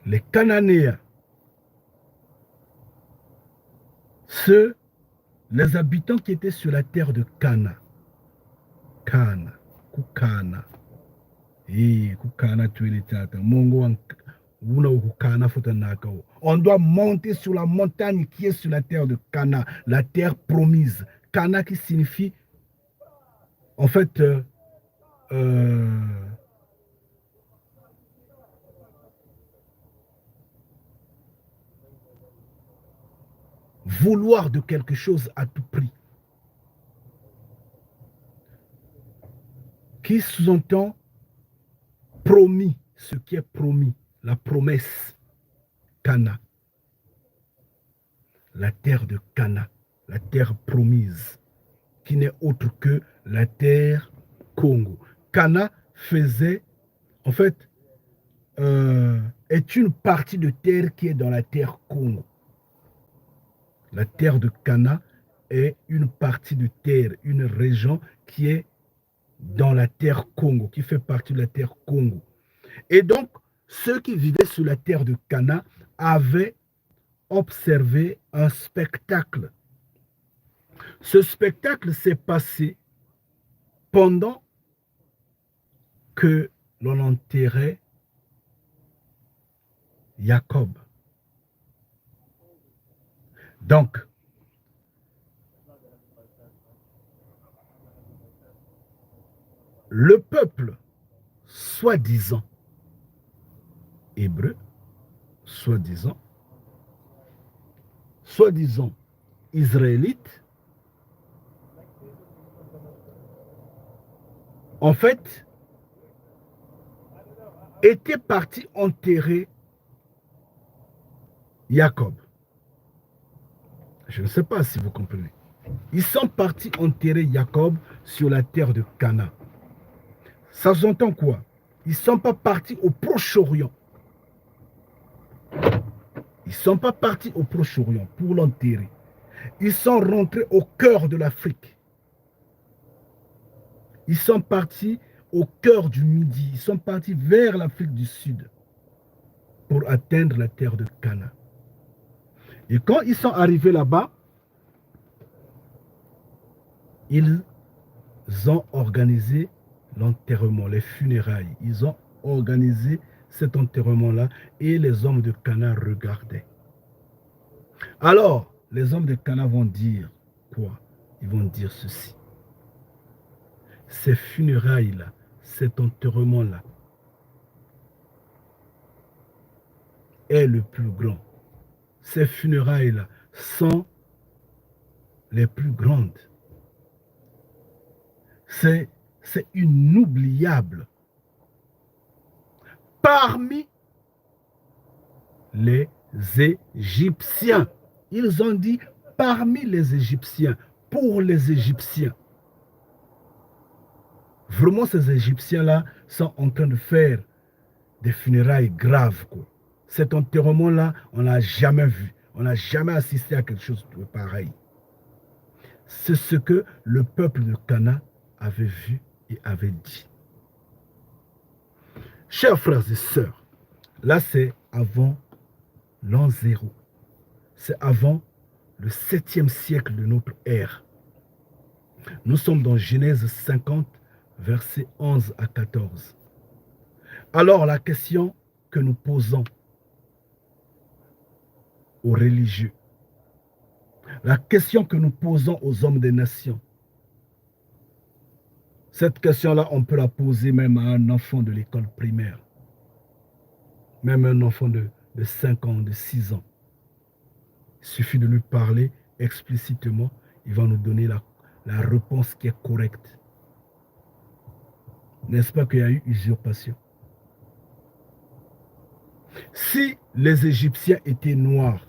Les Cananéens, les habitants qui étaient sur la terre de Cana, Kukana, Kukana tuelitata, Mongo on doit monter sur la montagne qui est sur la terre de Cana, la terre promise. Cana qui signifie, en fait, vouloir de quelque chose à tout prix. Qui sous-entend promis, ce qui est promis, la promesse. Cana. La terre de Cana, la terre promise, qui n'est autre que la terre Congo. Cana faisait, en fait, est une partie de terre qui est dans la terre Congo. La terre de Cana est une partie de terre, une région qui est dans la terre Congo, qui fait partie de la terre Congo. Et donc, ceux qui vivaient sur la terre de Cana avaient observé un spectacle. Ce spectacle s'est passé pendant que l'on enterrait Jacob. Donc, le peuple, soi-disant hébreu, soi-disant israélite, en fait, était parti enterrer Jacob. Je ne sais pas si vous comprenez. Ils sont partis enterrer Jacob sur la terre de Cana. Ça s'entend quoi? Ils ne sont pas partis au Proche-Orient. Ils ne sont pas partis au Proche-Orient pour l'enterrer. Ils sont rentrés au cœur de l'Afrique. Ils sont partis au cœur du Midi. Ils sont partis vers l'Afrique du Sud pour atteindre la terre de Cana. Et quand ils sont arrivés là-bas, ils ont organisé l'enterrement, les funérailles. Ils ont organisé cet enterrement-là et les hommes de Cana regardaient. Alors, les hommes de Cana vont dire quoi? Ils vont dire ceci. Ces funérailles-là, cet enterrement-là, est le plus grand. Ces funérailles-là sont les plus grandes. C'est inoubliable. Parmi les Égyptiens, ils ont dit parmi les Égyptiens, pour les Égyptiens. Vraiment, ces Égyptiens-là sont en train de faire des funérailles graves, quoi. Cet enterrement-là, on n'a jamais vu. On n'a jamais assisté à quelque chose de pareil. C'est ce que le peuple de Cana avait vu et avait dit. Chers frères et sœurs, là c'est avant l'an 0. C'est avant le 7e siècle de notre ère. Nous sommes dans Genèse 50, versets 11 à 14. Alors la question que nous posons aux religieux, la question que nous posons aux hommes des nations, cette question-là, on peut la poser même à un enfant de l'école primaire, même un enfant de 5 ans, de 6 ans. Il suffit de lui parler explicitement, il va nous donner la réponse qui est correcte. N'est-ce pas qu'il y a eu usurpation? Si les Égyptiens étaient noirs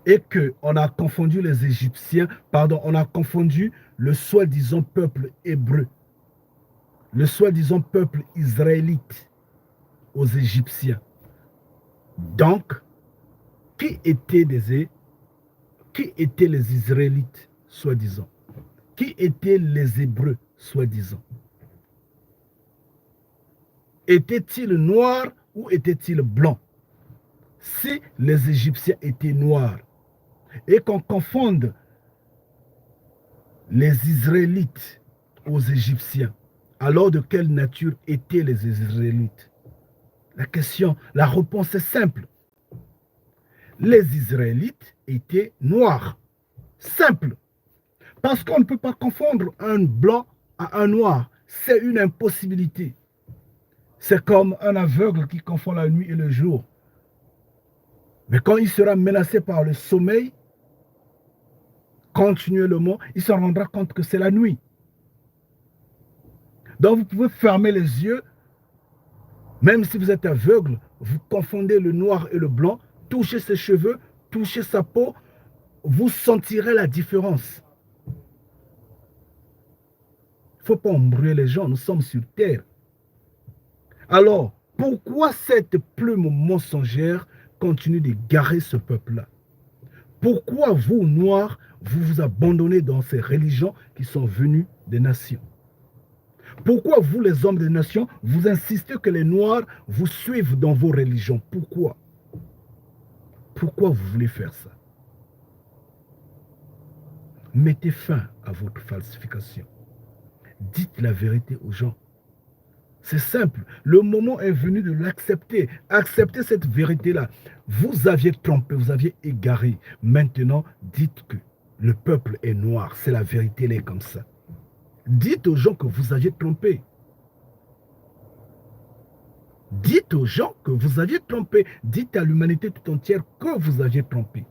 et qu'on a confondu les Égyptiens, pardon, on a confondu le soi-disant peuple hébreu, le soi-disant peuple israélite aux Égyptiens. Donc, qui étaient les Israélites, soi-disant? Qui étaient les Hébreux, soi-disant? Étaient-ils noirs ou étaient-ils blancs? Si les Égyptiens étaient noirs et qu'on confonde les Israélites aux Égyptiens, alors de quelle nature étaient les Israélites? La réponse est simple. Les Israélites étaient noirs. Simple. Parce qu'on ne peut pas confondre un blanc à un noir. C'est une impossibilité. C'est comme un aveugle qui confond la nuit et le jour. Mais quand il sera menacé par le sommeil, continuellement, il se rendra compte que c'est la nuit. Donc vous pouvez fermer les yeux, même si vous êtes aveugle, vous confondez le noir et le blanc, touchez ses cheveux, touchez sa peau, vous sentirez la différence. Il ne faut pas embrouiller les gens, nous sommes sur terre. Alors, pourquoi cette plume mensongère continue de garer ce peuple-là? Pourquoi vous, Noirs, vous vous abandonnez dans ces religions qui sont venues des nations? Pourquoi vous, les hommes des nations, vous insistez que les Noirs vous suivent dans vos religions? Pourquoi? Pourquoi vous voulez faire ça? Mettez fin à votre falsification. Dites la vérité aux gens. C'est simple. Le moment est venu de l'accepter. Acceptez cette vérité-là. Vous aviez trompé, vous aviez égaré. Maintenant, dites que le peuple est noir. C'est la vérité, elle est comme ça. Dites aux gens que vous aviez trompé. Dites aux gens que vous aviez trompé. Dites à l'humanité tout entière que vous aviez trompé.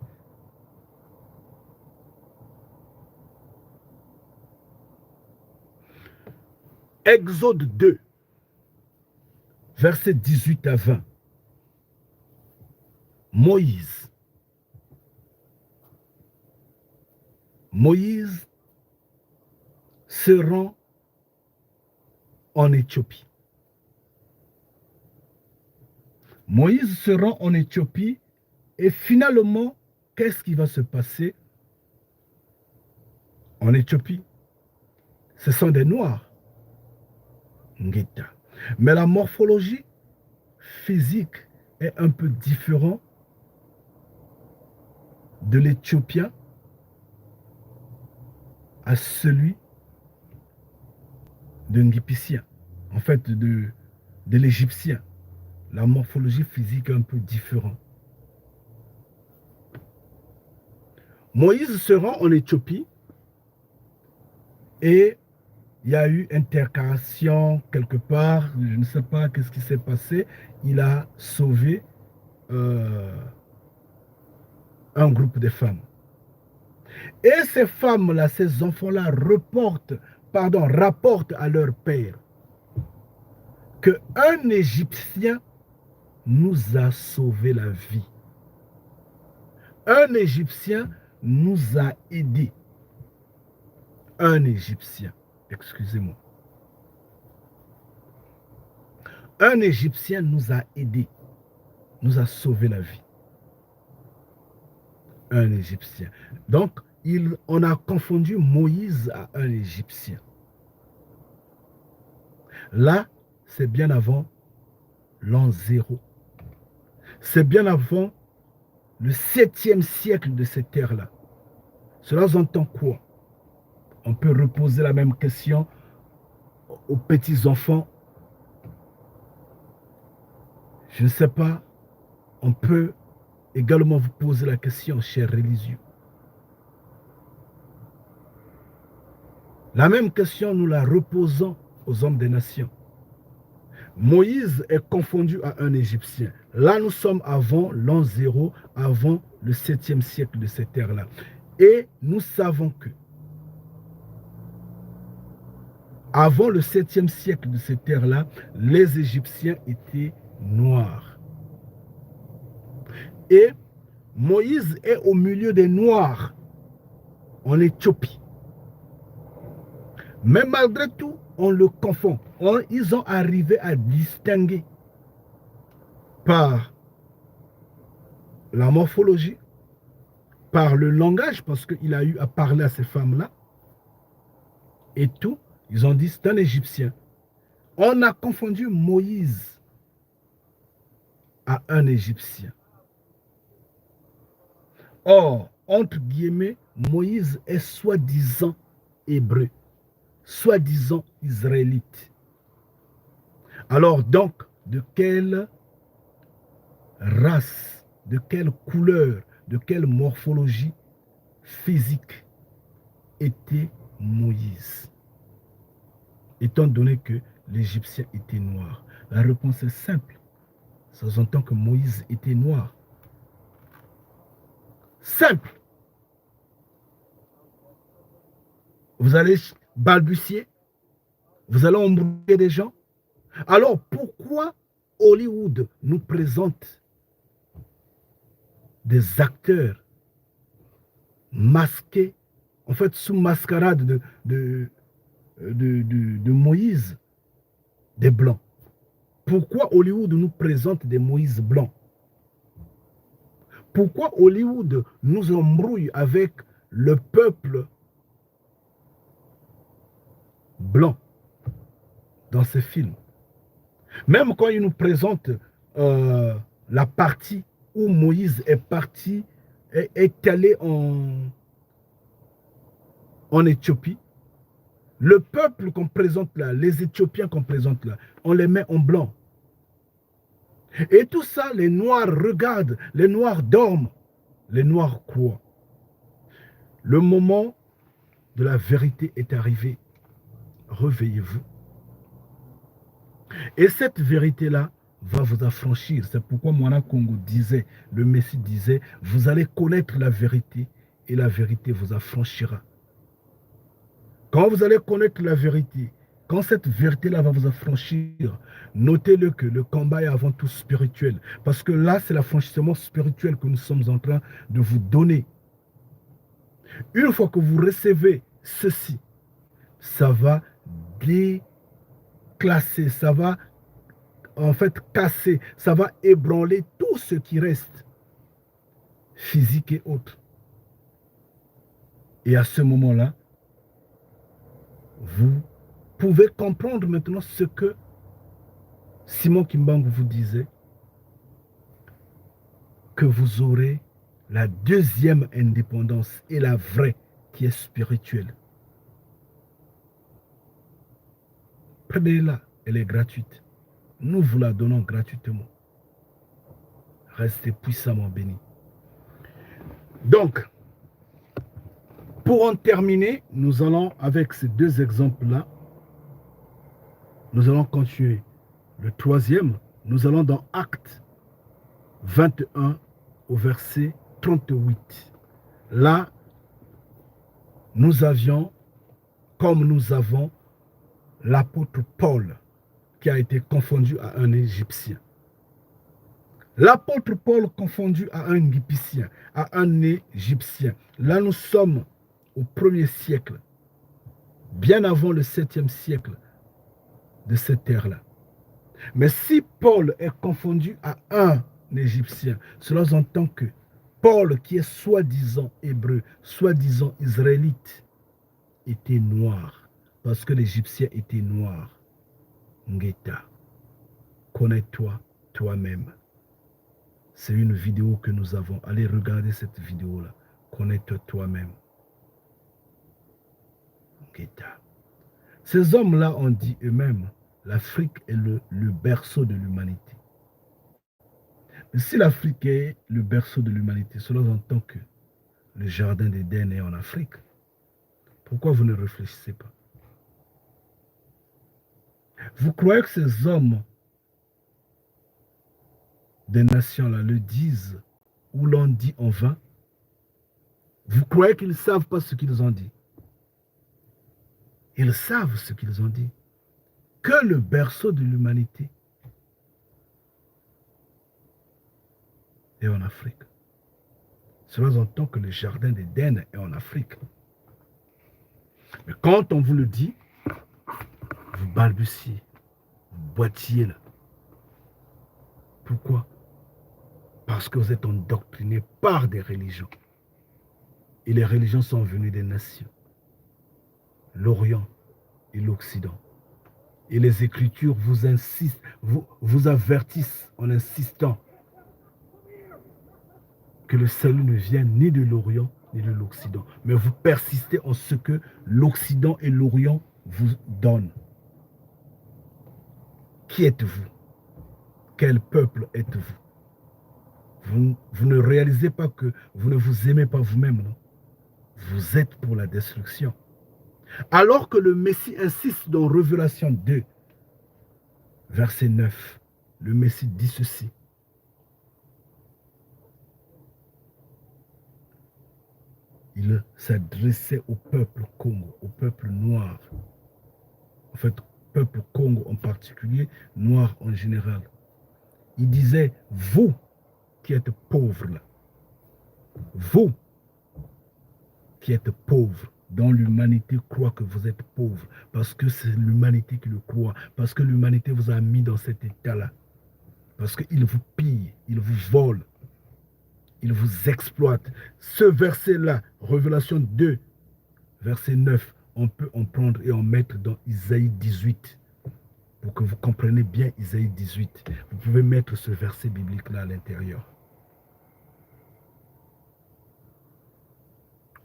Exode 2, versets 18 à 20. Moïse se rend en Éthiopie. Moïse se rend en Éthiopie et finalement, qu'est-ce qui va se passer en Éthiopie? Ce sont des Noirs. Ngeta. Mais la morphologie physique est un peu différente de l'Éthiopien à celui de Ngipicien, en fait de l'Égyptien. La morphologie physique est un peu différente. Moïse se rend en Éthiopie et il y a eu intercalation quelque part, je ne sais pas qu'est-ce qui s'est passé. Il a sauvé un groupe de femmes. Et ces femmes-là, ces enfants-là rapportent à leur père qu'un Égyptien nous a sauvé la vie. Un Égyptien nous a aidés. Un Égyptien, excusez-moi. Un Égyptien nous a aidés, nous a sauvé la vie. Un Égyptien. Donc, on a confondu Moïse à un Égyptien. Là, c'est bien avant l'an 0. C'est bien avant le 7e siècle de cette ère-là. Cela entend quoi? On peut reposer la même question aux petits-enfants. Je ne sais pas, on peut également vous poser la question, chers religieux. La même question, nous la reposons aux hommes des nations. Moïse est confondu à un Égyptien. Là, nous sommes avant l'an 0, avant le 7e siècle de cette ère-là. Et nous savons que avant le 7e siècle de cette ère-là, les Égyptiens étaient noirs. Et Moïse est au milieu des Noirs en Éthiopie. Mais malgré tout, on le confond. Ils ont arrivé à distinguer par la morphologie, par le langage, parce qu'il a eu à parler à ces femmes-là, et tout. Ils ont dit, c'est un Égyptien. On a confondu Moïse à un Égyptien. Or, entre guillemets, Moïse est soi-disant hébreu, soi-disant israélite. Alors donc, de quelle race, de quelle couleur, de quelle morphologie physique était Moïse? Étant donné que l'Égyptien était noir. La réponse est simple. Ça s'entend que Moïse était noir. Simple. Vous allez balbutier, vous allez embrouiller des gens. Alors pourquoi Hollywood nous présente des acteurs masqués, en fait sous mascarade de Moïse, des blancs? Pourquoi Hollywood nous présente des Moïse blancs? Pourquoi Hollywood nous embrouille avec le peuple blanc dans ces films? Même quand il nous présente la partie où Moïse est parti, est allé en Éthiopie, le peuple qu'on présente là, les Éthiopiens qu'on présente là, on les met en blanc. Et tout ça, les Noirs regardent, les Noirs dorment. Les Noirs croient. Le moment de la vérité est arrivé. Réveillez-vous. Et cette vérité-là va vous affranchir. C'est pourquoi Moana Congo disait, le Messie disait, vous allez connaître la vérité et la vérité vous affranchira. Quand vous allez connaître la vérité, quand cette vérité-là va vous affranchir, notez-le que le combat est avant tout spirituel. Parce que là, c'est l'affranchissement spirituel que nous sommes en train de vous donner. Une fois que vous recevez ceci, ça va déclasser, ça va en fait casser, ça va ébranler tout ce qui reste, physique et autre. Et à ce moment-là, vous pouvez comprendre maintenant ce que Simon Kimbangu vous disait, que vous aurez la deuxième indépendance et la vraie qui est spirituelle. Prenez-la, elle est gratuite. Nous vous la donnons gratuitement. Restez puissamment bénis. Donc, pour en terminer, nous allons, avec ces deux exemples-là, nous allons continuer. Le troisième, nous allons dans Actes, 21 au verset 38. Là, nous avions, comme nous avons, l'apôtre Paul qui a été confondu à un Égyptien. L'apôtre Paul confondu à un Égyptien, Là, nous sommes au 1er siècle, bien avant le 7e siècle de cette ère-là. Mais si Paul est confondu à un Égyptien, cela entend que Paul, qui est soi-disant hébreu, soi-disant israélite, était noir, parce que l'Égyptien était noir. Ngeta, connais-toi toi-même. C'est une vidéo que nous avons. Allez regarder cette vidéo-là. Connais-toi toi-même. Ngeta. Ces hommes-là ont dit eux-mêmes, l'Afrique est le berceau de l'humanité. Mais si l'Afrique est le berceau de l'humanité, cela entend que le jardin d'Éden est en Afrique. Pourquoi vous ne réfléchissez pas? Vous croyez que ces hommes des nations-là le disent ou l'ont dit en vain? Vous croyez qu'ils ne savent pas ce qu'ils ont dit? Ils savent ce qu'ils ont dit. Que le berceau de l'humanité est en Afrique. Cela entend que le jardin d'Éden est en Afrique. Mais quand on vous le dit, vous balbutiez, vous boitiez là. Pourquoi? Parce que vous êtes endoctrinés par des religions. Et les religions sont venues des nations. L'Orient et l'Occident. Et les Écritures vous insistent, vous avertissent en insistant que le salut ne vient ni de l'Orient ni de l'Occident. Mais vous persistez en ce que l'Occident et l'Orient vous donnent. Qui êtes-vous? Quel peuple êtes-vous? Vous ne réalisez pas que vous ne vous aimez pas vous-même, non? Vous êtes pour la destruction. Alors que le Messie insiste dans Révélation 2, verset 9, le Messie dit ceci. Il s'adressait au peuple Congo, au peuple noir. En fait, peuple Congo en particulier, noir en général. Il disait, vous qui êtes pauvres là, vous qui êtes pauvres, dont l'humanité croit que vous êtes pauvres, parce que c'est l'humanité qui le croit, parce que l'humanité vous a mis dans cet état-là, parce qu'il vous pille, il vous vole, il vous exploite. Ce verset-là, Révélation 2, verset 9, on peut en prendre et en mettre dans Isaïe 18, pour que vous compreniez bien Isaïe 18. Vous pouvez mettre ce verset biblique-là à l'intérieur.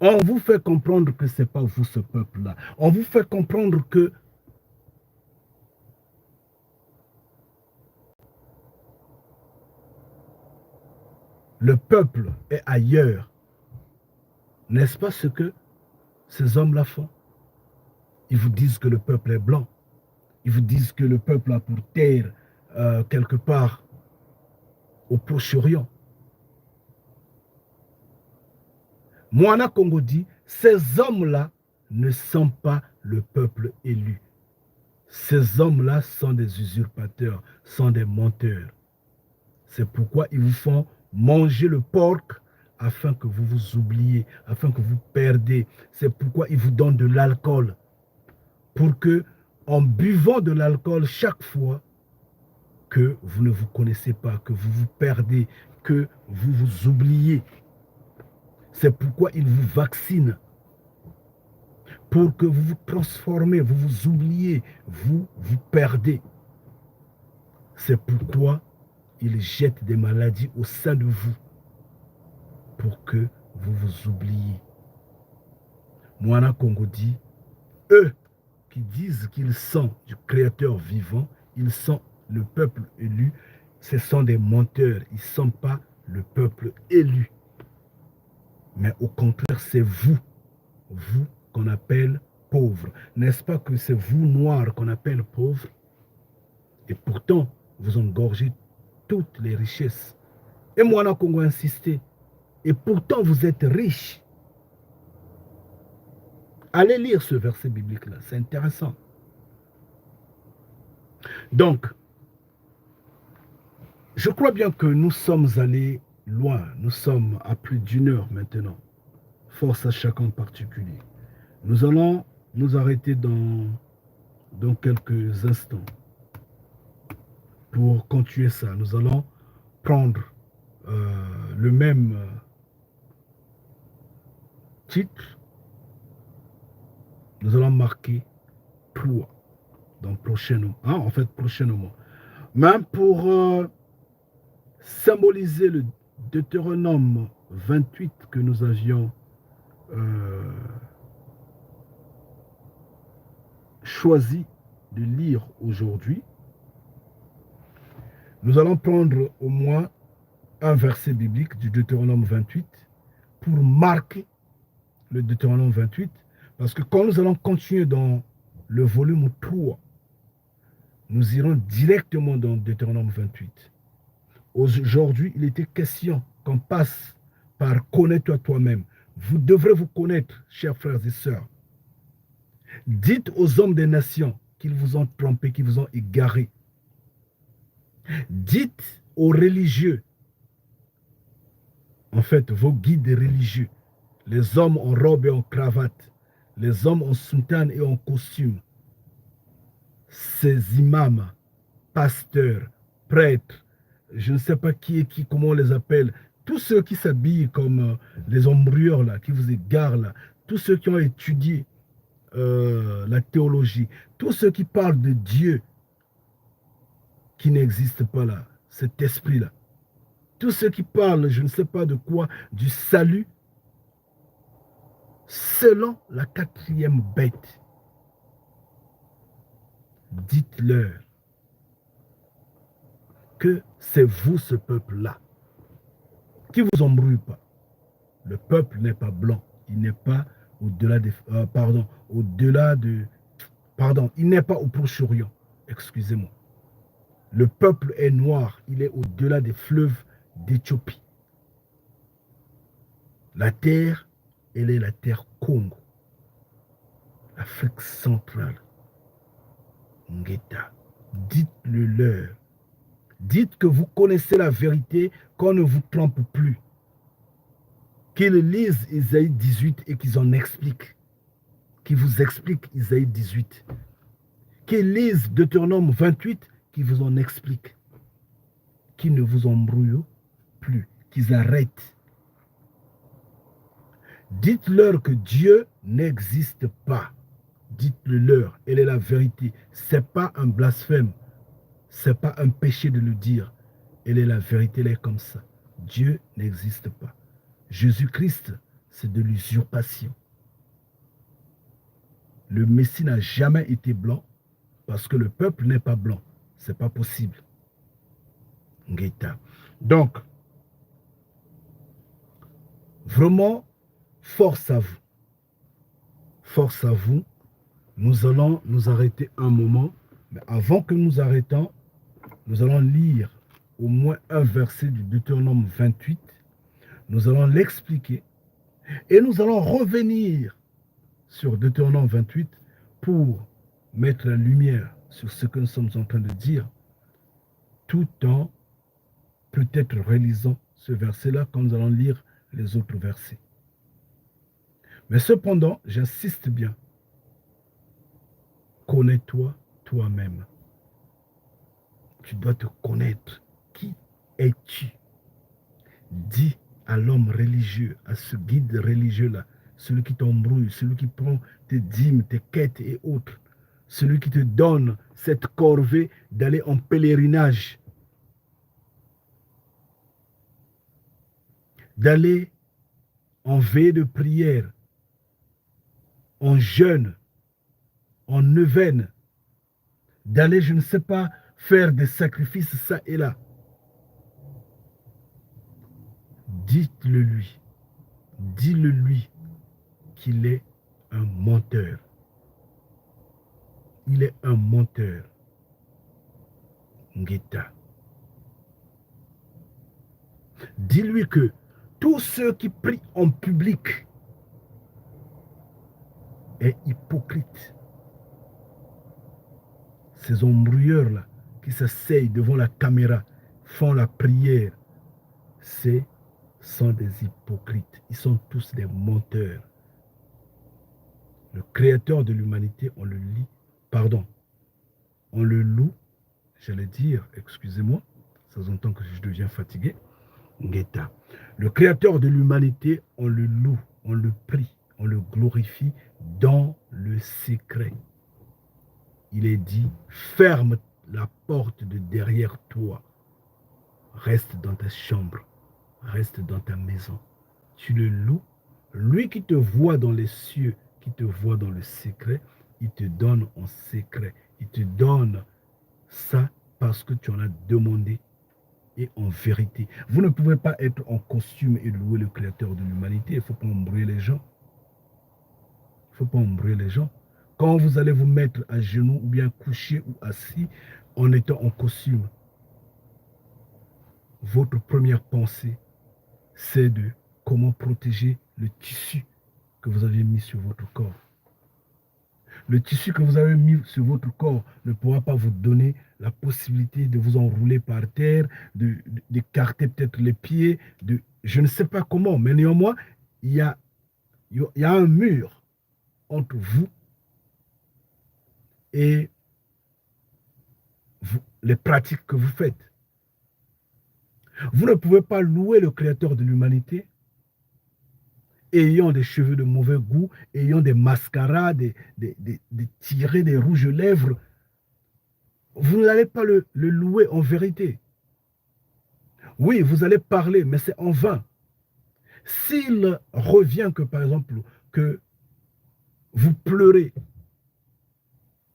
On vous fait comprendre que ce n'est pas vous, ce peuple-là. On vous fait comprendre que le peuple est ailleurs. N'est-ce pas ce que ces hommes-là font? Ils vous disent que le peuple est blanc. Ils vous disent que le peuple a pour terre quelque part au Proche-Orient. Moana Congo dit, ces hommes-là ne sont pas le peuple élu. Ces hommes-là sont des usurpateurs, sont des menteurs. C'est pourquoi ils vous font manger le porc afin que vous vous oubliez, afin que vous perdez. C'est pourquoi ils vous donnent de l'alcool. Pour que, en buvant de l'alcool chaque fois, que vous ne vous connaissez pas, que vous vous perdez, que vous vous oubliez. C'est pourquoi ils vous vaccinent. Pour que vous vous transformez, vous vous oubliez, vous vous perdez. C'est pourquoi ils jettent des maladies au sein de vous. Pour que vous vous oubliez. Moana Congo dit, eux qui disent qu'ils sont du Créateur vivant, ils sont le peuple élu, ce sont des menteurs, ils ne sont pas le peuple élu. Mais au contraire, c'est vous qu'on appelle pauvres. N'est-ce pas que c'est vous, noirs, qu'on appelle pauvres? Et pourtant, vous engorgez toutes les richesses Et moi, en Congo, insisté. Et pourtant, vous êtes riches. Allez lire ce verset biblique-là, c'est intéressant. Donc, je crois bien que nous sommes allés loin. Nous sommes à plus d'une heure maintenant. Force à chacun en particulier. Nous allons nous arrêter dans quelques instants pour continuer ça. Nous allons prendre le même titre. Nous allons marquer 3 dans prochainement. Hein, en fait, prochainement. Même pour symboliser le Deutéronome 28 que nous avions choisi de lire aujourd'hui, nous allons prendre au moins un verset biblique du Deutéronome 28 pour marquer le Deutéronome 28, parce que quand nous allons continuer dans le volume 3, nous irons directement dans Deutéronome 28. Aujourd'hui, il était question qu'on passe par connais-toi toi-même. Vous devrez vous connaître, chers frères et sœurs. Dites aux hommes des nations qu'ils vous ont trompé, qu'ils vous ont égaré. Dites aux religieux, en fait, vos guides religieux, les hommes en robe et en cravate, les hommes en soutane et en costume, ces imams, pasteurs, prêtres, je ne sais pas qui est qui, comment on les appelle, tous ceux qui s'habillent comme les ombrieurs là, qui vous égarent là, tous ceux qui ont étudié la théologie, tous ceux qui parlent de Dieu qui n'existe pas là, cet esprit-là, tous ceux qui parlent, je ne sais pas de quoi, du salut, selon la 4e bête, dites-leur que c'est vous ce peuple-là qui vous embrouille pas. Le peuple n'est pas blanc, il n'est pas au-delà des, il n'est pas au Proche-Orient, excusez-moi. Le peuple est noir, il est au-delà des fleuves d'Éthiopie. La terre, elle est la terre Congo, Afrique centrale, Ngeta. Dites-le leur. Dites que vous connaissez la vérité, qu'on ne vous trompe plus. Qu'ils lisent Isaïe 18 et qu'ils en expliquent. Qu'ils vous expliquent Isaïe 18. Qu'ils lisent Deutéronome 28, qu'ils vous en expliquent. Qu'ils ne vous embrouillent plus. Qu'ils arrêtent. Dites-leur que Dieu n'existe pas. Dites-le leur. Elle est la vérité. Ce n'est pas un blasphème. Ce n'est pas un péché de le dire. Elle est la vérité, elle est comme ça. Dieu n'existe pas. Jésus-Christ, c'est de l'usurpation. Le Messie n'a jamais été blanc parce que le peuple n'est pas blanc. Ce n'est pas possible. Donc, vraiment, force à vous. Force à vous. Nous allons nous arrêter un moment. Mais avant que nous arrêtons, nous allons lire au moins un verset du Deutéronome 28. Nous allons l'expliquer. Et nous allons revenir sur Deutéronome 28 pour mettre la lumière sur ce que nous sommes en train de dire, tout en peut-être relisant ce verset-là quand nous allons lire les autres versets. Mais cependant, j'insiste bien, connais-toi toi-même. Tu dois te connaître. Qui es-tu? Dis à l'homme religieux, à ce guide religieux-là, celui qui t'embrouille, celui qui prend tes dîmes, tes quêtes et autres, celui qui te donne cette corvée d'aller en pèlerinage, d'aller en veille de prière, en jeûne, en neuvaine, d'aller, je ne sais pas, faire des sacrifices ça et là. Dites-le lui, dis-le lui qu'il est un menteur. Il est un menteur. Ngeta. Dis-lui que tous ceux qui prient en public est hypocrite. Ces embrouilleurs-là qui s'asseyent devant la caméra, font la prière, ce sont des hypocrites. Ils sont tous des menteurs. Le créateur de l'humanité, on le lit, pardon, on le loue, j'allais dire, excusez-moi, ça s'entend que je deviens fatigué, Ngeta. Le créateur de l'humanité, on le loue, on le prie, on le glorifie dans le secret. Il est dit, ferme la porte de derrière toi. Reste dans ta chambre, reste dans ta maison. Tu le loues. Lui qui te voit dans les cieux, qui te voit dans le secret, il te donne en secret. Il te donne ça parce que tu en as demandé et en vérité. Vous ne pouvez pas être en costume et louer le créateur de l'humanité. Il ne faut pas embrouiller les gens. Il ne faut pas embrouiller les gens. Quand vous allez vous mettre à genoux ou bien couché ou assis en étant en costume, votre première pensée, c'est de comment protéger le tissu que vous avez mis sur votre corps. Le tissu que vous avez mis sur votre corps ne pourra pas vous donner la possibilité de vous enrouler par terre, d'écarter peut-être les pieds, je ne sais pas comment, mais néanmoins, il y a un mur entre vous et les pratiques que vous faites. Vous ne pouvez pas louer le créateur de l'humanité ayant des cheveux de mauvais goût, ayant des mascaras, des tirés, des rouges lèvres. Vous n'allez pas le louer en vérité. Oui, vous allez parler, mais c'est en vain. S'il revient que, par exemple, que vous pleurez,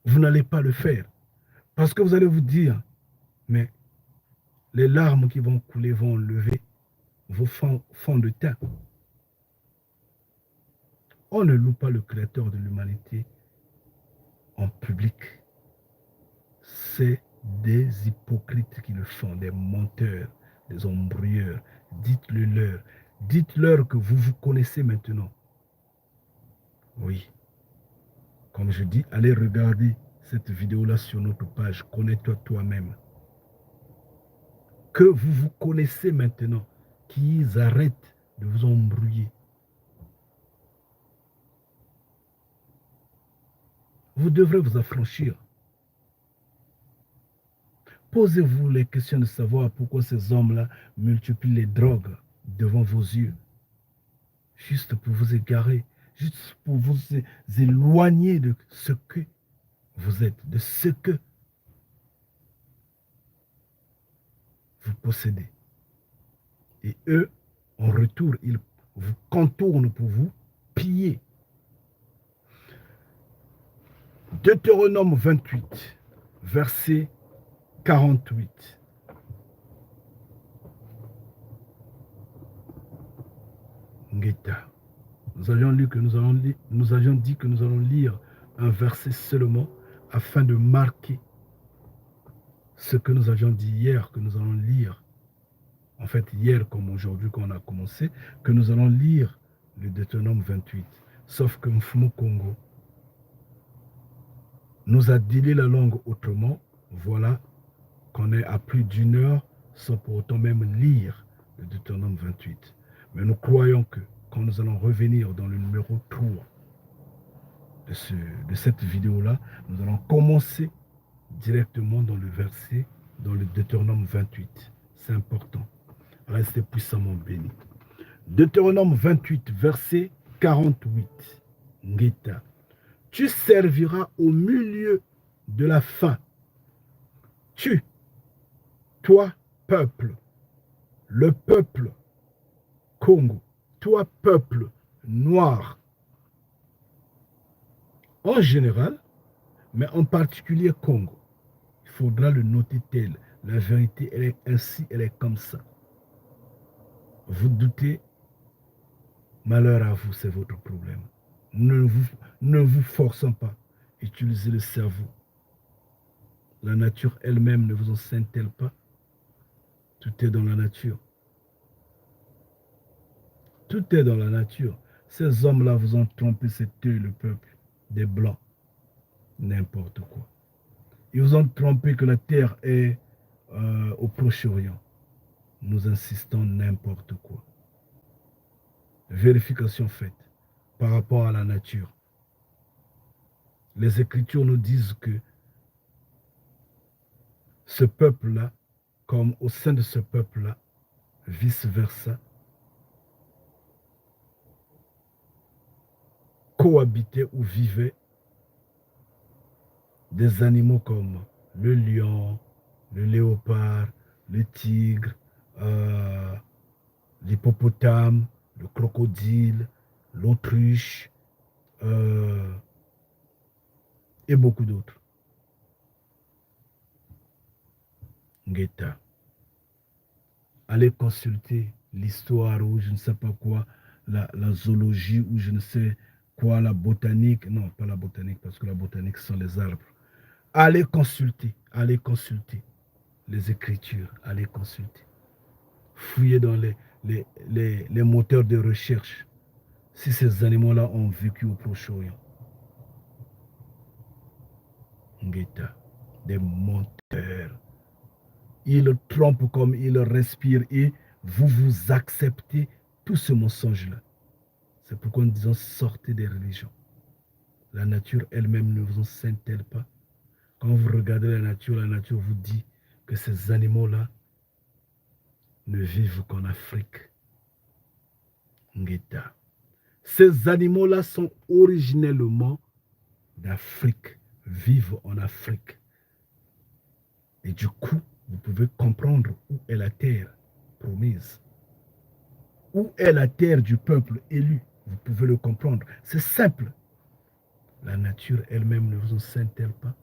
vous n'allez pas le faire. Parce que vous allez vous dire, mais les larmes qui vont couler vont lever vos fonds de teint. On ne loue pas le créateur de l'humanité en public. C'est des hypocrites qui le font, des menteurs, des embrouilleurs. Dites-le leur. Dites-leur que vous vous connaissez maintenant. Oui. Comme je dis, allez regarder cette vidéo-là sur notre page. Connais-toi toi-même. Que vous vous connaissez maintenant. Qu'ils arrêtent de vous embrouiller. Vous devrez vous affranchir. Posez-vous les questions de savoir pourquoi ces hommes-là multiplient les drogues devant vos yeux. Juste pour vous égarer, juste pour vous éloigner de ce que vous êtes, de ce que vous possédez. Et eux, en retour, ils vous contournent pour vous piller. Deutéronome 28, verset 48. Ngeta. Nous avions dit que nous allons lire un verset seulement afin de marquer ce que nous avions dit hier, que nous allons lire. En fait, hier comme aujourd'hui quand on a commencé, que nous allons lire le Deutéronome 28. Sauf que Mfumu Congo nous a dilé la langue autrement. Voilà qu'on est à plus d'une heure sans pour autant même lire le Deutéronome 28. Mais nous croyons que quand nous allons revenir dans le numéro 3 de cette vidéo-là, nous allons commencer directement dans le verset, dans le Deutéronome 28. C'est important. Restez puissamment bénis. Deutéronome 28, verset 48. Ngita. Tu serviras au milieu de la faim. Tu, toi, peuple, le peuple Congo, toi, peuple noir, en général, mais en particulier Congo. Il faudra le noter tel. La vérité, elle est ainsi, elle est comme ça. Vous doutez, malheur à vous, c'est votre problème. Ne vous forçons pas. Utilisez le cerveau. La nature elle-même ne vous enseigne-t-elle pas? Tout est dans la nature. Tout est dans la nature. Ces hommes-là vous ont trompé, c'est eux le peuple, des Blancs. N'importe quoi. Ils vous ont trompé que la terre est au Proche-Orient. Nous insistons n'importe quoi. Vérification faite par rapport à la nature. Les Écritures nous disent que ce peuple-là, comme au sein de ce peuple-là, vice-versa, cohabitaient ou vivaient des animaux comme le lion, le léopard, le tigre, l'hippopotame, le crocodile, l'autruche et beaucoup d'autres. Ngeta. Allez consulter l'histoire ou je ne sais pas quoi, la zoologie ou je ne sais quoi, la botanique. Non, pas la botanique parce que la botanique sont les arbres. Allez consulter les Écritures, allez consulter. Fouillez dans les moteurs de recherche si ces animaux-là ont vécu au Proche-Orient. Ngeta, des menteurs. Ils trompent comme ils respirent et vous acceptez tout ce mensonge-là. C'est pourquoi nous disons sortez des religions. La nature elle-même ne vous enseigne-t-elle pas? Quand vous regardez la nature vous dit que ces animaux-là ne vivent qu'en Afrique. Ngeta. Ces animaux-là sont originellement d'Afrique, vivent en Afrique. Et du coup, vous pouvez comprendre où est la terre promise. Où est la terre du peuple élu? Vous pouvez le comprendre. C'est simple. La nature elle-même ne vous enseigne-t-elle pas?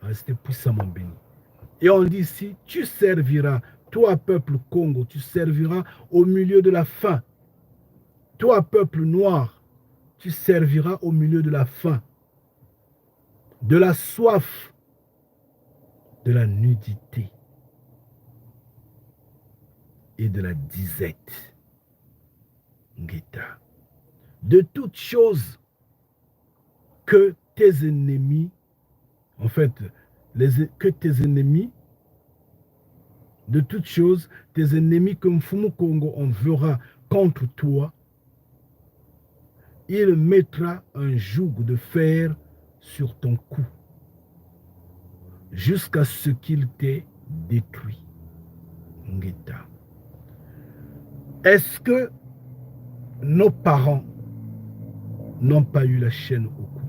Restez puissamment béni. Et on dit ici, tu serviras, toi peuple Congo, tu serviras au milieu de la faim. Toi peuple noir, tu serviras au milieu de la faim, de la soif, de la nudité et de la disette. Ngeta. De toutes choses que tes ennemis, en fait, que tes ennemis, de toutes choses, tes ennemis comme Mfumu Congo enverra contre toi, il mettra un joug de fer sur ton cou, jusqu'à ce qu'il t'ait détruit. Ngeta. Est-ce que nos parents n'ont pas eu la chaîne au cou?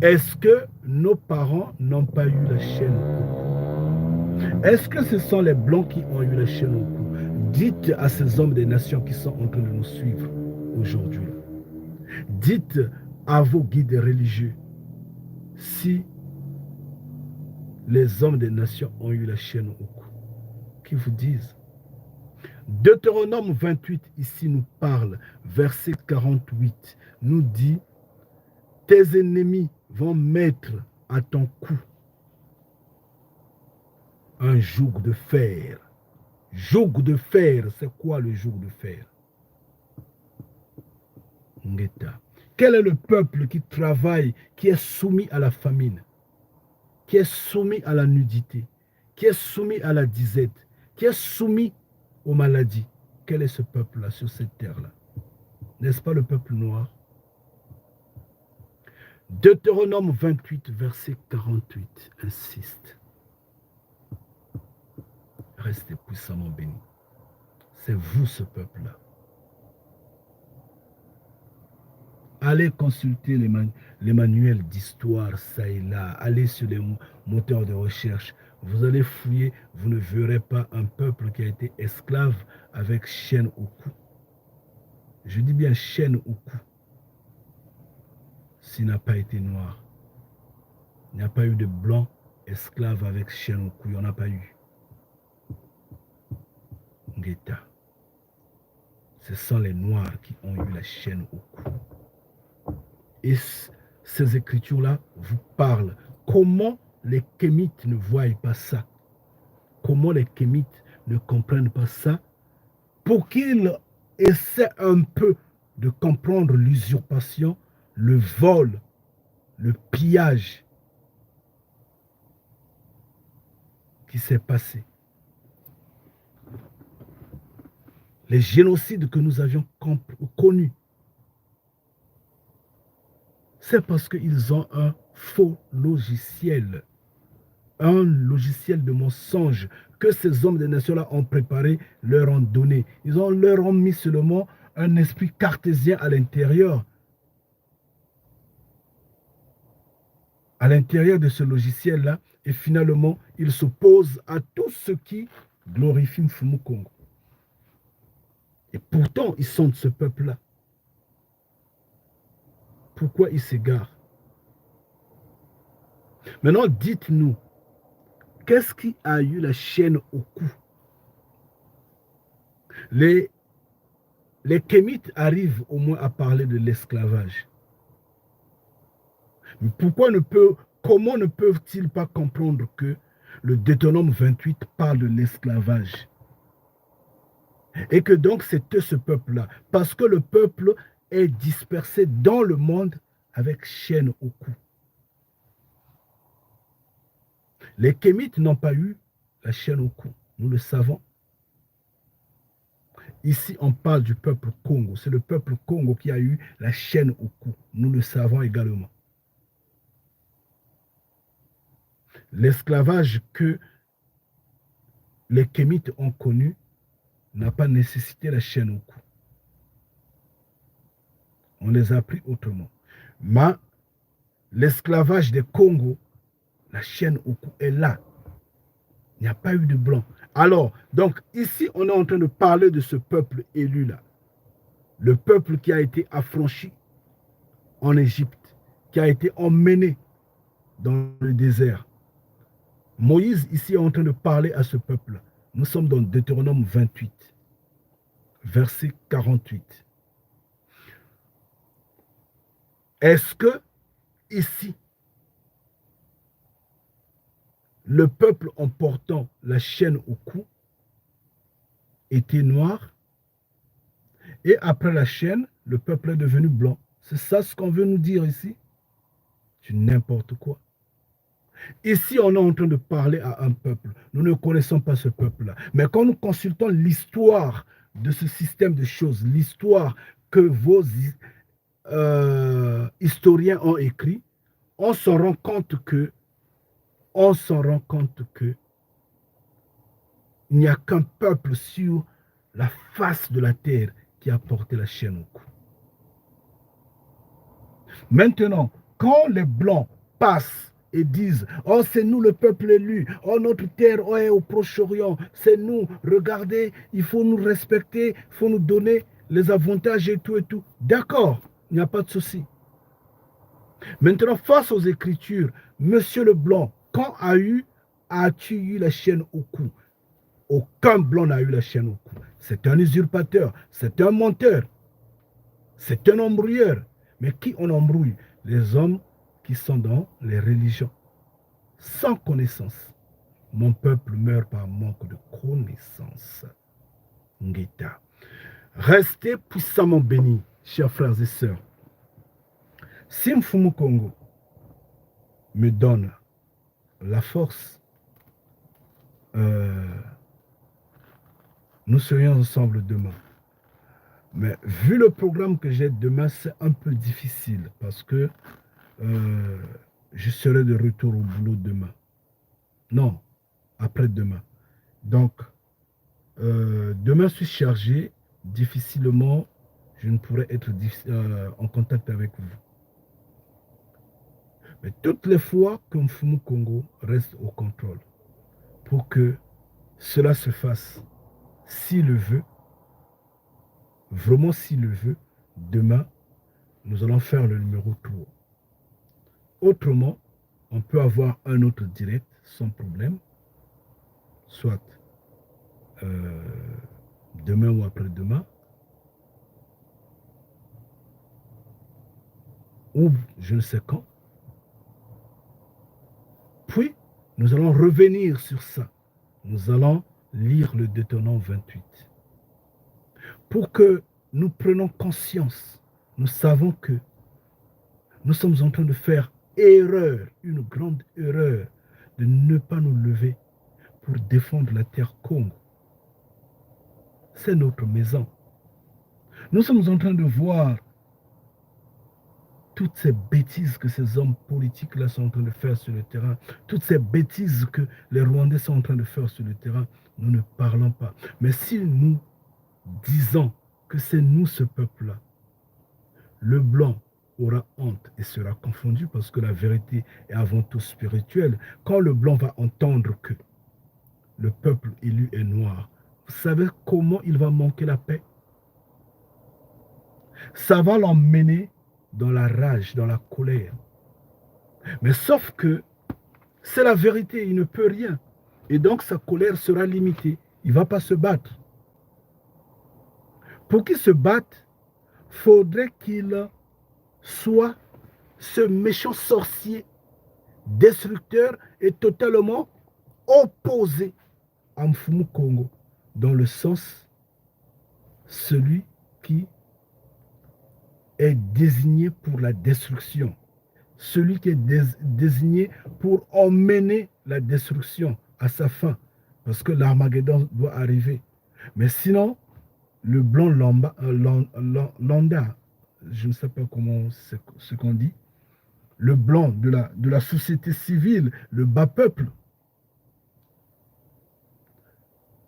Est-ce que nos parents n'ont pas eu la chaîne au cou? Est-ce que ce sont les Blancs qui ont eu la chaîne au cou? Dites à ces hommes des nations qui sont en train de nous suivre aujourd'hui. Dites à vos guides religieux si les hommes des nations ont eu la chaîne au cou. Qu'ils vous disent. Deutéronome 28 ici nous parle, verset 48, nous dit, tes ennemis vont mettre à ton cou un joug de fer. Joug de fer, c'est quoi le joug de fer? Ngeta. Quel est le peuple qui travaille, qui est soumis à la famine, qui est soumis à la nudité, qui est soumis à la disette, qui est soumis aux maladies? Quel est ce peuple-là sur cette terre-là? N'est-ce pas le peuple noir? Deutéronome 28, verset 48, insiste. Restez puissamment bénis. C'est vous ce peuple-là. Allez consulter les manuels d'histoire, ça et là. Allez sur les moteurs de recherche. Vous allez fouiller, vous ne verrez pas un peuple qui a été esclave avec chaîne au cou. Je dis bien chaîne au cou. S'il n'a pas été noir. Il n'y a pas eu de blanc esclave avec chaîne au cou. Il n'y en a pas eu. Ngeta. Ce sont les noirs qui ont eu la chaîne au cou. Et ces écritures-là vous parlent. Comment les Kémites ne voient pas ça? Comment les Kémites ne comprennent pas ça, pour qu'ils essaient un peu de comprendre l'usurpation, le vol, le pillage qui s'est passé. Les génocides que nous avions connus, c'est parce qu'ils ont un faux logiciel, un logiciel de mensonge que ces hommes des nations-là ont préparé, leur ont donné. Leur ont mis seulement un esprit cartésien à l'intérieur. À l'intérieur de ce logiciel-là, et finalement, ils s'opposent à tout ce qui glorifie Mfumu Kongo. Et pourtant, ils sont de ce peuple-là. Pourquoi ils s'égarent? Maintenant, dites-nous, qu'est-ce qui a eu la chaîne au cou? Les Kémites arrivent au moins à parler de l'esclavage. Mais comment ne peuvent-ils pas comprendre que le Deutéronome 28 parle de l'esclavage? Et que donc c'était ce peuple-là. Parce que le peuple est dispersé dans le monde avec chaîne au cou. Les Kémites n'ont pas eu la chaîne au cou. Nous le savons. Ici, on parle du peuple Congo. C'est le peuple Congo qui a eu la chaîne au cou. Nous le savons également. L'esclavage que les Kémites ont connu n'a pas nécessité la chaîne au cou. On les a pris autrement. Mais l'esclavage des Congo, la chaîne au cou est là. Il n'y a pas eu de blanc. Alors, donc, ici, on est en train de parler de ce peuple élu-là. Le peuple qui a été affranchi en Égypte, qui a été emmené dans le désert. Moïse, ici, est en train de parler à ce peuple. Nous sommes dans Deutéronome 28, verset 48. Est-ce que, ici, le peuple en portant la chaîne au cou était noir, et après la chaîne, le peuple est devenu blanc? C'est ça ce qu'on veut nous dire ici? C'est n'importe quoi. Ici, on est en train de parler à un peuple. Nous ne connaissons pas ce peuple-là. Mais quand nous consultons l'histoire de ce système de choses, l'histoire que vos historiens ont écrit, on s'en rend compte que il n'y a qu'un peuple sur la face de la terre qui a porté la chaîne au cou. Maintenant, quand les Blancs passent et disent « Oh, c'est nous le peuple élu, oh, notre terre est au Proche-Orient, c'est nous, regardez, il faut nous respecter, il faut nous donner les avantages et tout et tout. » D'accord, il n'y a pas de souci. Maintenant, face aux Écritures, Monsieur Leblanc, quand as-tu eu la chaîne au cou? Aucun Blanc n'a eu la chaîne au cou. C'est un usurpateur, c'est un menteur, c'est un embrouilleur. Mais qui on embrouille? Les hommes qui sont dans les religions, sans connaissance. Mon peuple meurt par manque de connaissance. Ngeta. Restez puissamment bénis, chers frères et sœurs. Si Mfumu Kongo me donne la force, nous serions ensemble demain. Mais vu le programme que j'ai demain, c'est un peu difficile parce que je serai de retour au boulot demain. Non, après-demain. Donc, demain, je suis chargé. Difficilement, je ne pourrai être en contact avec vous. Mais toutes les fois que Mfumu Kongo reste au contrôle, pour que cela se fasse, s'il le veut, vraiment s'il le veut, demain, nous allons faire le numéro 3. Autrement, on peut avoir un autre direct sans problème, soit demain ou après-demain, ou je ne sais quand. Puis, nous allons revenir sur ça. Nous allons lire le Deutéronome 28. Pour que nous prenions conscience, nous savons que nous sommes en train de faire erreur, une grande erreur, de ne pas nous lever pour défendre la terre Congo. C'est notre maison. Nous sommes en train de voir toutes ces bêtises que ces hommes politiques-là sont en train de faire sur le terrain, toutes ces bêtises que les Rwandais sont en train de faire sur le terrain, nous ne parlons pas. Mais si nous disons que c'est nous ce peuple-là, le blanc aura honte et sera confondu parce que la vérité est avant tout spirituelle. Quand le blanc va entendre que le peuple élu est noir, vous savez comment il va manquer la paix? Ça va l'emmener dans la rage, dans la colère. Mais sauf que c'est la vérité, il ne peut rien. Et donc sa colère sera limitée. Il ne va pas se battre. Pour qu'il se batte, il faudrait qu'il soit ce méchant sorcier, destructeur et totalement opposé à Mfumu Congo, dans le sens celui qui est désigné pour la destruction, celui qui est désigné pour emmener la destruction à sa fin, parce que l'Armageddon doit arriver. Mais sinon, le blanc lambda, je ne sais pas comment c'est ce qu'on dit, le blanc de la société civile, le bas peuple,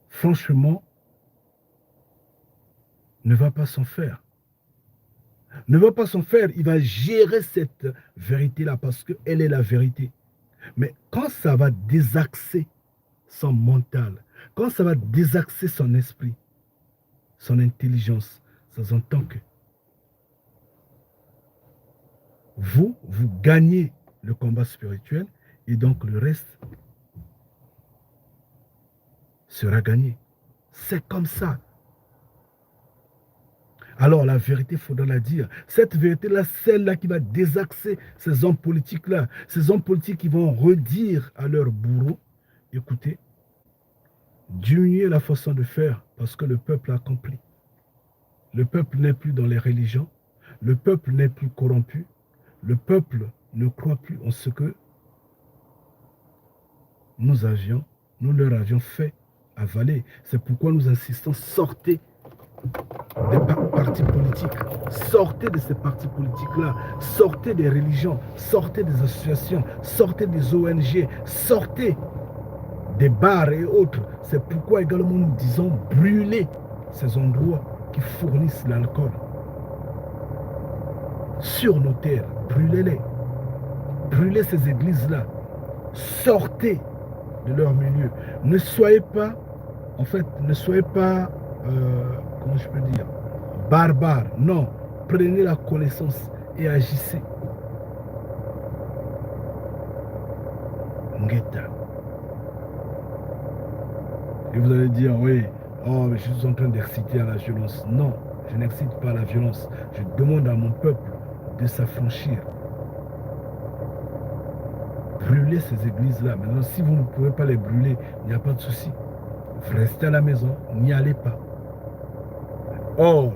franchement, ne va pas s'en faire. Ne va pas s'en faire, il va gérer cette vérité-là parce qu'elle est la vérité. Mais quand ça va désaxer son mental, quand ça va désaxer son esprit, son intelligence, ça s'entend que vous gagnez le combat spirituel et donc le reste sera gagné. C'est comme ça. Alors la vérité, il faudra la dire. Cette vérité-là, celle-là qui va désaxer ces hommes politiques-là, ces hommes politiques qui vont redire à leur bourreau, écoutez, diminuez la façon de faire parce que le peuple a compris. Le peuple n'est plus dans les religions, le peuple n'est plus corrompu, le peuple ne croit plus en ce que nous leur avions fait avaler. C'est pourquoi nous insistons, sortez des partis politiques, sortez de ces partis politiques-là, sortez des religions, sortez des associations, sortez des ONG, sortez des bars et autres. C'est pourquoi également nous disons brûler ces endroits qui fournissent l'alcool. Sur nos terres, brûlez-les. Brûlez ces églises-là. Sortez de leur milieu. Ne soyez pas, comment je peux dire, barbare. Non, prenez la connaissance et agissez. Ngeta. Et vous allez dire, oui, oh, mais je suis en train d'exciter à la violence. Non, je n'excite pas à la violence. Je demande à mon peuple de s'affranchir. Brûlez ces églises-là. Maintenant, si vous ne pouvez pas les brûler, il n'y a pas de souci. Restez à la maison, n'y allez pas. Or,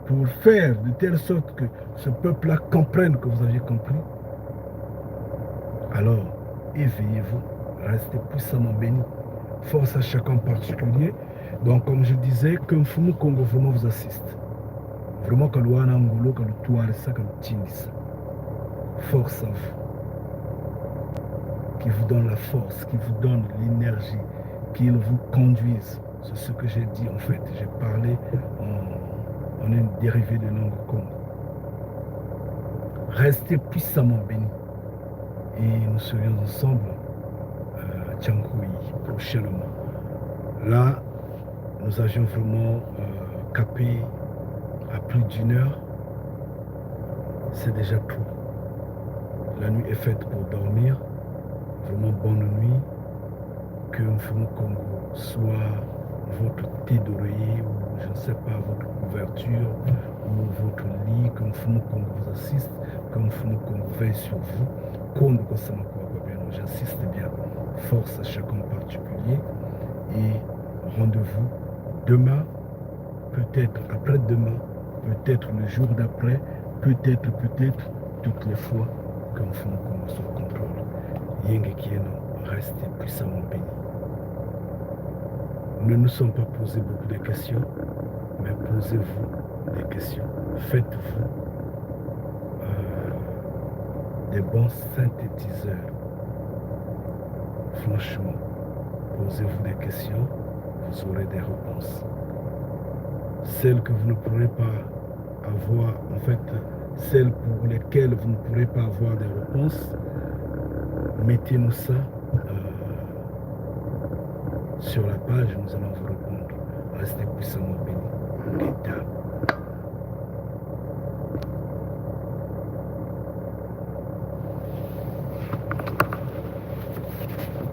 pour faire de telle sorte que ce peuple-là comprenne que vous aviez compris, alors éveillez-vous, restez puissamment bénis. Force à chacun en particulier. Donc, comme je disais, que Mfumu Congo vraiment vous assiste. Vraiment, que l'Ouana Angolo, que le Touarissa, que le Tingissa. Force à vous. Qui vous donne la force, qui vous donne l'énergie, qu'il vous conduise. C'est ce que j'ai dit en fait. J'ai parlé en une dérivée de langue Congo. Restez puissamment bénis. Et nous serions ensemble à Tchankoui prochainement. Là, nous avions vraiment capé à plus d'1 heure. C'est déjà tout. La nuit est faite pour dormir. Vraiment bonne nuit. Que Mfumu Congo soit votre thé d'oreiller ou je ne sais pas, votre couverture ou votre lit, que Mfumu Congo vous assiste, que Mfumu Congo veille sur vous. J'insiste bien, force à chacun en particulier et rendez-vous demain, peut-être après-demain, peut-être le jour d'après, peut-être toutes les fois qu'un fond commence au contrôle. Yenge Kieno, restez puissamment bénis. Ne nous sommes pas posé beaucoup de questions, mais posez-vous des questions. Faites-vous des bons synthétiseurs. Franchement, posez-vous des questions, vous aurez des réponses. Celles que vous ne pourrez pas avoir, en fait, celles pour lesquelles vous ne pourrez pas avoir des réponses, mettez-nous ça sur la page, nous allons vous répondre. Restez puissamment bénis.